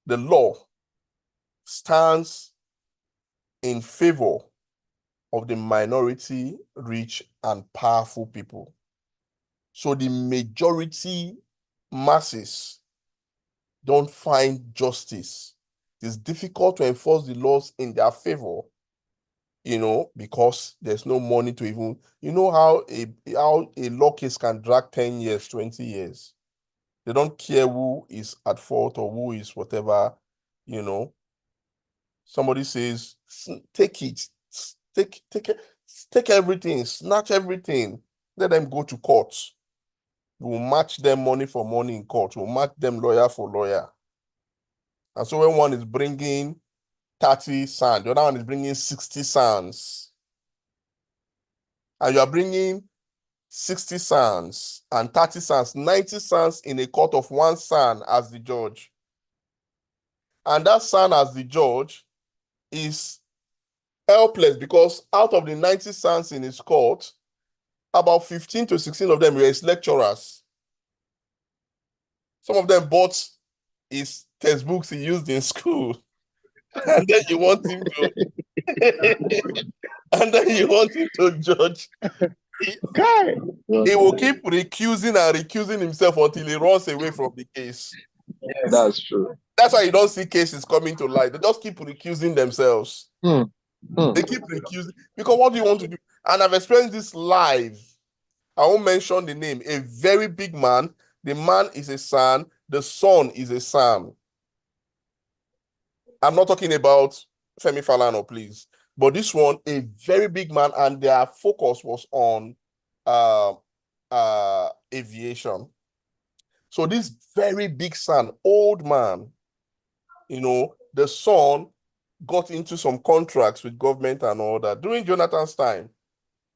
The law stands in favor of the minority, rich, and powerful people. So the majority masses don't find justice. It's difficult to enforce the laws in their favor, because there's no money to even, how a law case can drag 10 years, 20 years. They don't care who is at fault or who is whatever, Somebody says, take it, take everything, snatch everything, let them go to court. We'll match them money for money in court. We'll match them lawyer for lawyer. And so when one is bringing 30 sand, the other one is bringing 60 sands, and you are bringing 60 sands and 30 sands, 90 sands in a court of 1 sand as the judge. And that sand as the judge is helpless because out of the 90 sands in his court, about 15 to 16 of them were his lecturers. Some of them bought his textbooks he used in school. And then you want him to judge. He will keep recusing himself until he runs away from the case. Yes. That's true. That's why you don't see cases coming to light. They just keep recusing themselves. They keep recusing. Because what do you want to do? And I've experienced this live. I won't mention the name. A very big man. The man is a son. The son is a son. I'm not talking about Femi Falana, please. But this one, a very big man, and their focus was on aviation. So this very big son, old man, the son got into some contracts with government and all that. During Jonathan's time,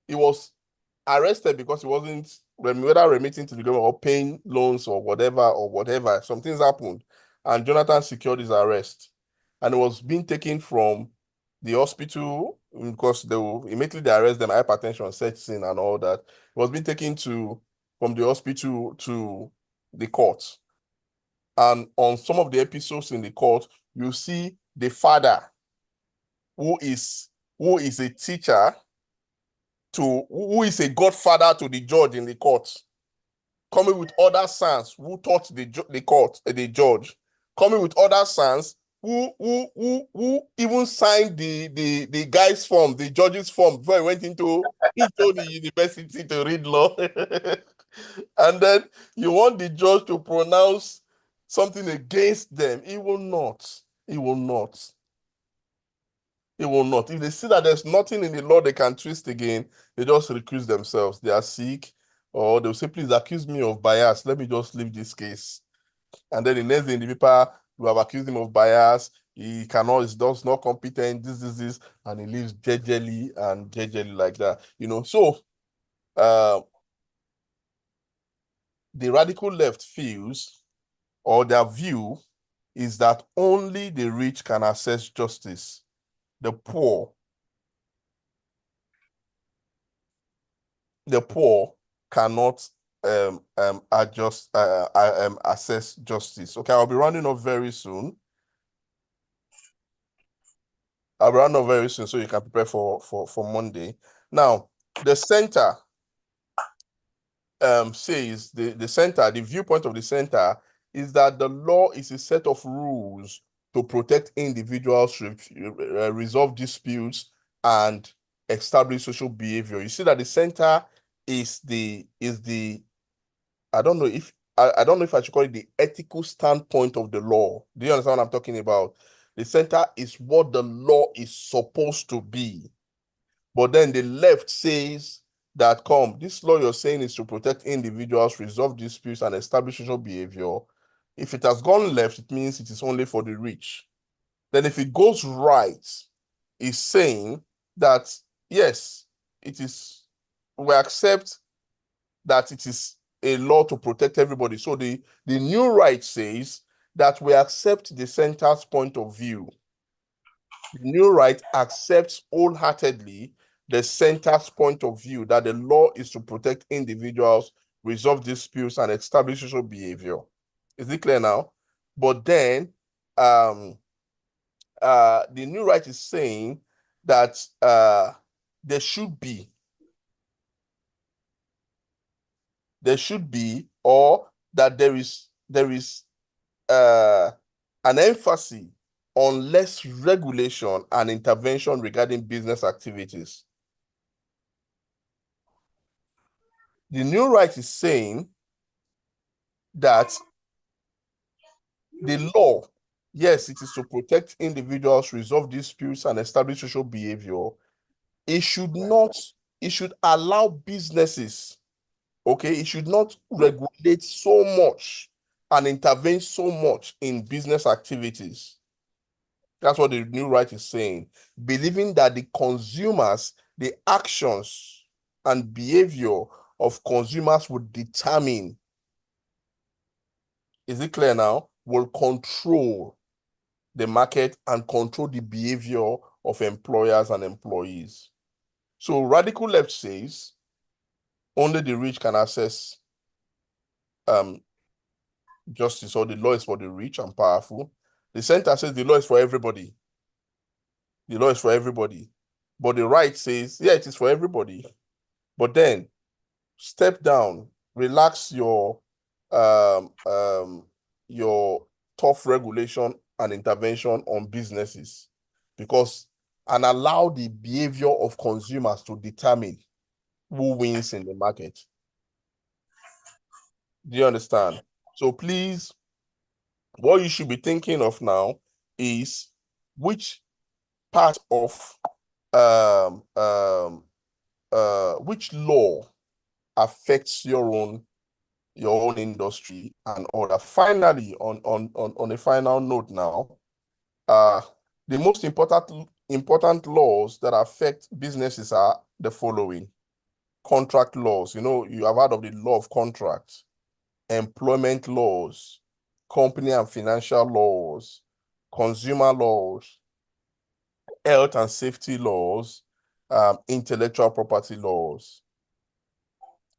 he was arrested because he wasn't whether remitting to the government or paying loans or whatever. Some things happened, and Jonathan secured his arrest. And it was being taken from the hospital because they will immediately arrest them, hypertension sets in and all that. It was being taken from the hospital to the court. And on some of the episodes in the court, you see the father who is a teacher who is a godfather to the judge in the court, coming with other sons who taught the judge, coming with other sons who even signed the guy's form, the judge's form, before he went into the university to read law. And then you want the judge to pronounce something against them. He will not. He will not. He will not. If they see that there's nothing in the law they can twist again, they just recuse themselves. They are sick, or they'll say, please accuse me of bias. Let me just leave this case. And then the next day in the paper, you have accused him of bias. He's not competent, this, and he lives jejely like that. So the radical left feels, or their view is that only the rich can access justice. The poor cannot access justice. Okay, I'll be rounding up very soon. So you can prepare for Monday. Now, the center says, the center, the viewpoint of the center is that the law is a set of rules to protect individuals, resolve disputes, and establish social behavior. You see that the center is the I don't know if I don't know if I should call it the ethical standpoint of the law. Do you understand what I'm talking about? The center is what the law is supposed to be. But then the left says that, this law you're saying is to protect individuals, resolve disputes, and establish social behavior. If it has gone left, it means it is only for the rich. Then if it goes right, it's saying that, yes, we accept that it is a law to protect everybody. So the new right says that we accept the center's point of view. The new right accepts wholeheartedly the center's point of view that the law is to protect individuals, resolve disputes, and establish social behavior. Is it clear now? But then the new right is saying that there should be, or that there is an emphasis on less regulation and intervention regarding business activities. The new right is saying that the law, yes, it is to protect individuals, resolve disputes, and establish social behavior. It should allow businesses, okay? It should not regulate so much and intervene so much in business activities. That's what the new right is saying, believing that the consumers, the actions and behavior of consumers would determine, is it clear now, will control the market and control the behavior of employers and employees. So radical left says only the rich can access justice, or the law is for the rich and powerful. The center says the law is for everybody. The law is for everybody. But the right says, yeah, it is for everybody. But then step down, relax your tough regulation and intervention on businesses, and allow the behavior of consumers to determine who wins in the market. Do you understand? So please, what you should be thinking of now is which part of which law affects your own industry and order. Finally, on a final note now, the most important laws that affect businesses are the following: contract laws. You have heard of the law of contracts, employment laws, company and financial laws, consumer laws, health and safety laws, intellectual property laws.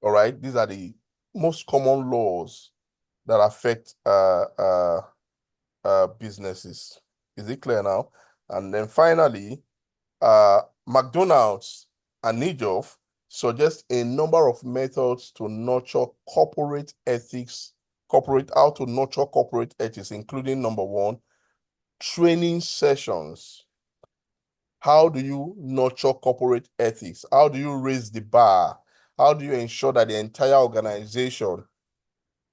All right, these are the most common laws that affect businesses. Is it clear now? And then finally, McDonald's and Nijof suggest a number of methods to nurture corporate ethics, how to nurture corporate ethics, including number one, training sessions. How do you nurture corporate ethics? How do you raise the bar? How do you ensure that the entire organization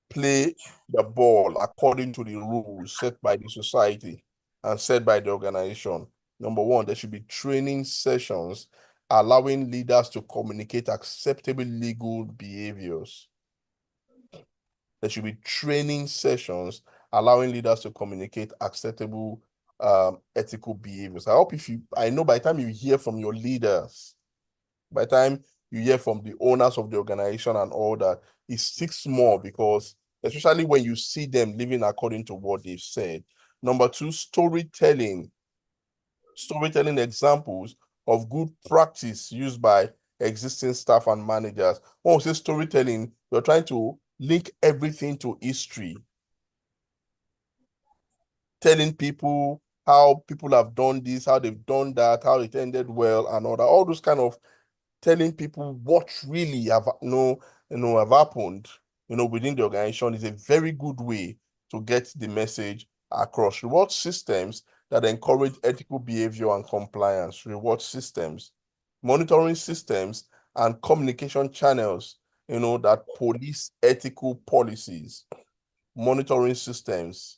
play the ball according to the rules set by the society and set by the organization? Number one, there should be training sessions allowing leaders to communicate acceptable legal behaviors. There should be training sessions allowing leaders to communicate acceptable ethical behaviors. I know by the time you hear from your leaders, by the time you hear from the owners of the organization and all that, it sticks more, because especially when you see them living according to what they've said. Number two, storytelling examples of good practice used by existing staff and managers. When we say storytelling, you're trying to link everything to history, telling people how people have done this, how they've done that, how it ended well, and all that. All those kind of telling people what really have happened, within the organization is a very good way to get the message across. Reward systems that encourage ethical behavior and compliance, reward systems, monitoring systems, and communication channels, that police ethical policies, monitoring systems,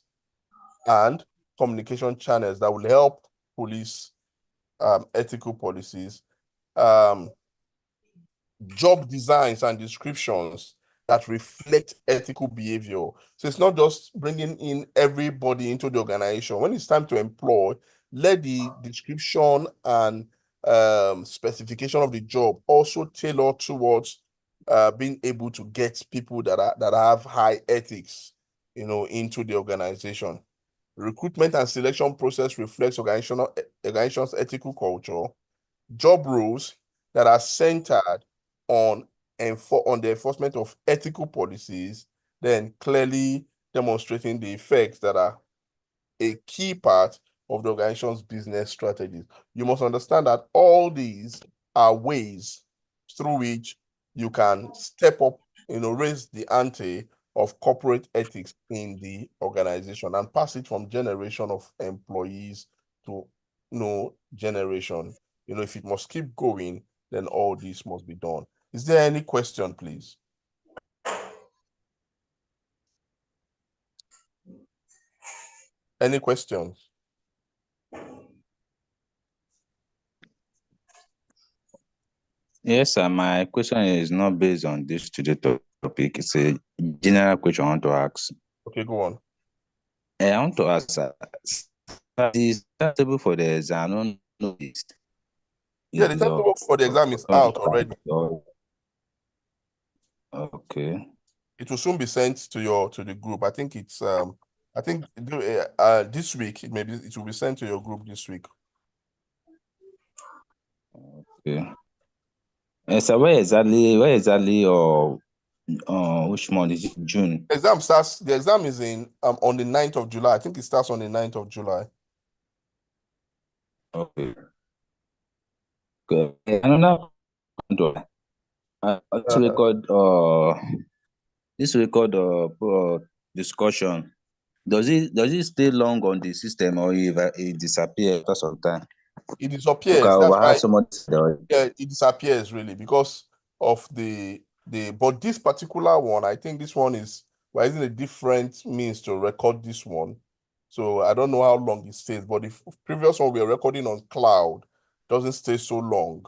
and communication channels that will help police ethical policies, job designs and descriptions that reflect ethical behavior. So it's not just bringing in everybody into the organization. When it's time to employ, let the description and specification of the job also tailor towards being able to get people that have high ethics, into the organization. Recruitment and selection process reflects organization's ethical culture. Job roles that are centered on the enforcement of ethical policies, then clearly demonstrating the effects that are a key part of the organization's business strategies. You must understand that all these are ways through which you can step up, raise the ante of corporate ethics in the organization and pass it from generation of employees to generation. If it must keep going, then all this must be done. Is there any question, please? Any questions? Yes, sir. My question is not based on this today topic. It's a general question I want to ask. Okay, go on. I want to ask, is that table for the exam? I don't know this. Yeah, the timetable for the exam is out already. Okay. It will soon be sent to the group. I think it's this week. It will be sent to your group this week. Okay. So where exactly or which month is it? June? The exam is in on the 9th of July. I think it starts on the 9th of July. Okay. Okay. Another this record discussion. Does it stay long on the system or it disappears after some time? It disappears. That's why it disappears really because of but this particular one, I think this one we're using a different means to record this one. So I don't know how long it stays, but the previous one we are recording on cloud doesn't stay so long.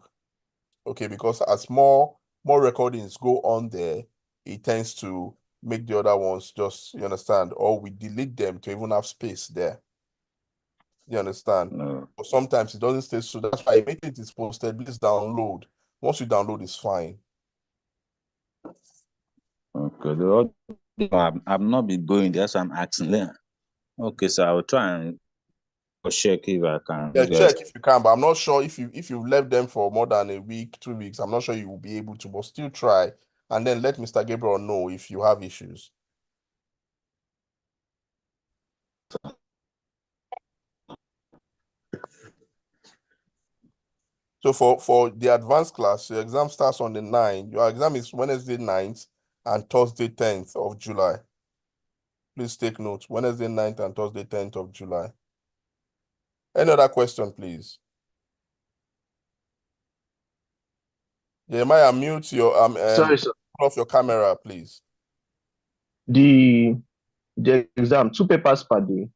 Okay, because as more recordings go on there, it tends to make the other ones just, you understand, or we delete them to even have space there. You understand? No. But sometimes it doesn't stay, so that's why immediately it is posted, please download. Once you download, it's fine. Okay. I've not been going there, so I'm asking. Okay, so I'll try and check if I can. Yeah, check if you can, but I'm not sure if you've left them for more than a week, 2 weeks. I'm not sure you will be able to, but still try, and then let Mr. Gabriel know if you have issues. So for the advanced class, your exam starts on the 9th. Your exam is Wednesday 9th and Thursday 10th of July. Please take note, Wednesday 9th and Thursday 10th of July. Any other question, please? Jeremiah, mute your Sorry, sir. off your camera, please. The exam, 2 papers per day.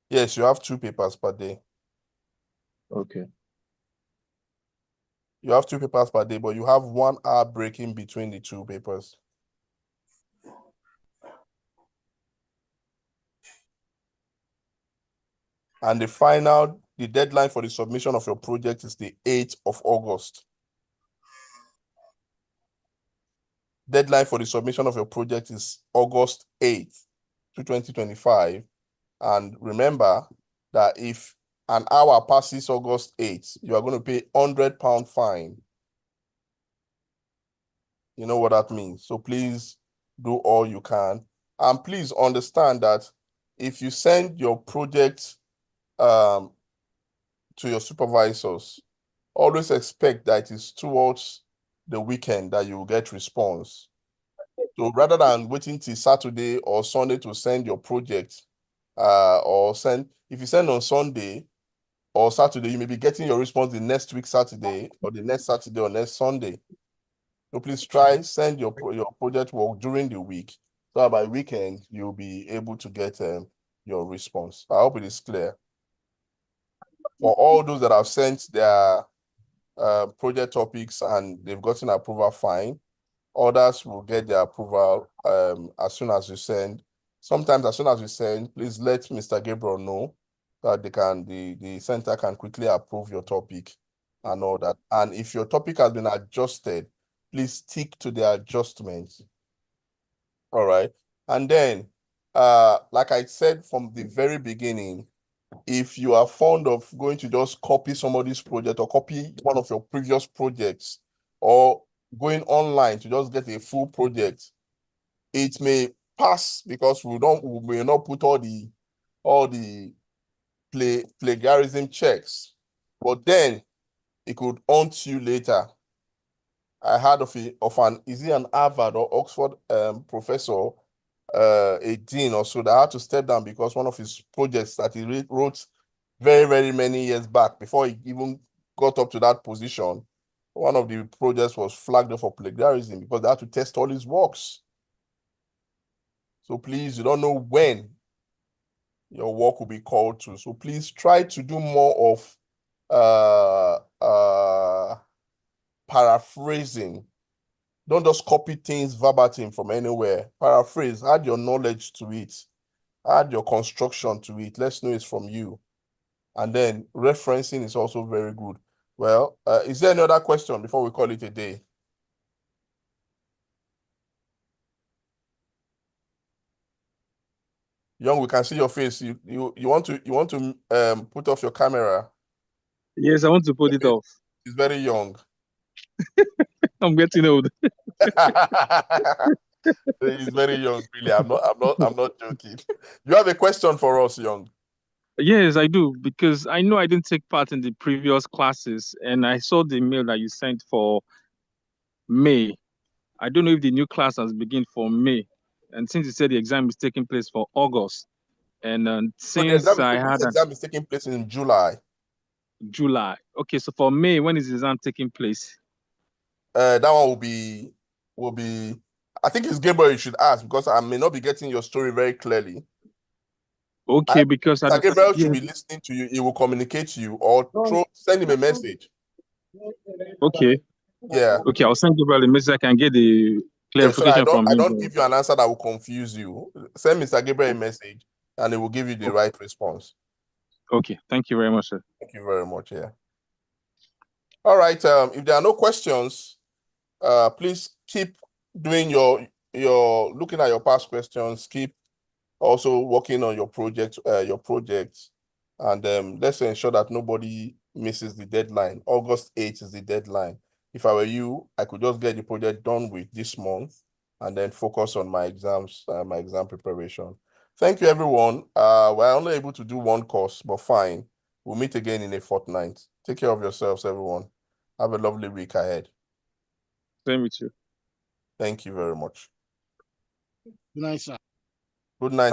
Yes, you have 2 papers per day. Okay. You have 2 papers per day, but you have 1 hour break in between the 2 papers. And the deadline for the submission of your project is the 8th of August. Deadline for the submission of your project is August 8th, 2025. And remember that if an hour passes August 8th, you are going to pay £100 fine. You know what that means. So please do all you can. And please understand that if you send your project to your supervisors, always expect that it is towards the weekend that you will get response. So rather than waiting till Saturday or Sunday to send your project, if you send on Sunday or Saturday, you may be getting your response the next week Saturday or the next Saturday or next Sunday. So please send your project work during the week, so that by weekend you'll be able to get your response. I hope it is clear. For all those that have sent their project topics and they've gotten approval, fine. Others will get their approval as soon as you send. Sometimes as soon as you send, please let Mr. Gabriel know so that the center can quickly approve your topic and all that. And if your topic has been adjusted, please stick to the adjustments. All right. And then, like I said from the very beginning, if you are fond of going to just copy somebody's project or copy one of your previous projects or going online to just get a full project, it may pass because we may not put all the plagiarism checks, but then it could haunt you later. I heard of is he an Harvard or Oxford professor, a dean or so, that had to step down because one of his projects that he wrote very, very many years back, before he even got up to that position, one of the projects was flagged up for plagiarism because they had to test all his works. So please, you don't know when your work will be called to. So please try to do more of paraphrasing. Don't just copy things verbatim from anywhere. Paraphrase, add your knowledge to it, add your construction to it. Let's know it's from you. And then referencing is also very good. Well, is there any other question before we call it a day? Young, we can see your face. You want to put off your camera? Yes, I want to put it off. He's very young. I'm getting old. He's very young, really. I'm not joking. You have a question for us, Young? Yes, I do, because I know I didn't take part in the previous classes, and I saw the mail that you sent for May. I don't know if the new class has begun for May, and since you said the exam is taking place for August, and So the since I had exam is taking place in July. July. Okay, so for May, when is the exam taking place? That one will be. I think it's Gabriel you should ask, because I may not be getting your story very clearly. Okay, because Gabriel should be listening to you. He will communicate to you, or send him a message. Okay. Yeah. Okay, I'll send Gabriel a message. I can get the clarification so from him. I don't give you an answer that will confuse you. Send Mr. Gabriel a message, and he will give you the right response. Okay, thank you very much, sir. Thank you very much. Yeah. All right. If there are no questions, please keep doing your looking at your past questions. Keep also working on your project, and let's ensure that nobody misses the deadline. August 8th is the deadline. If I were you, I could just get the project done with this month and then focus on my exams, my exam preparation. Thank you, everyone. We're only able to do one course, but fine. We'll meet again in a fortnight. Take care of yourselves, everyone. Have a lovely week ahead. Same with you. Thank you very much. Good night, sir. Good night.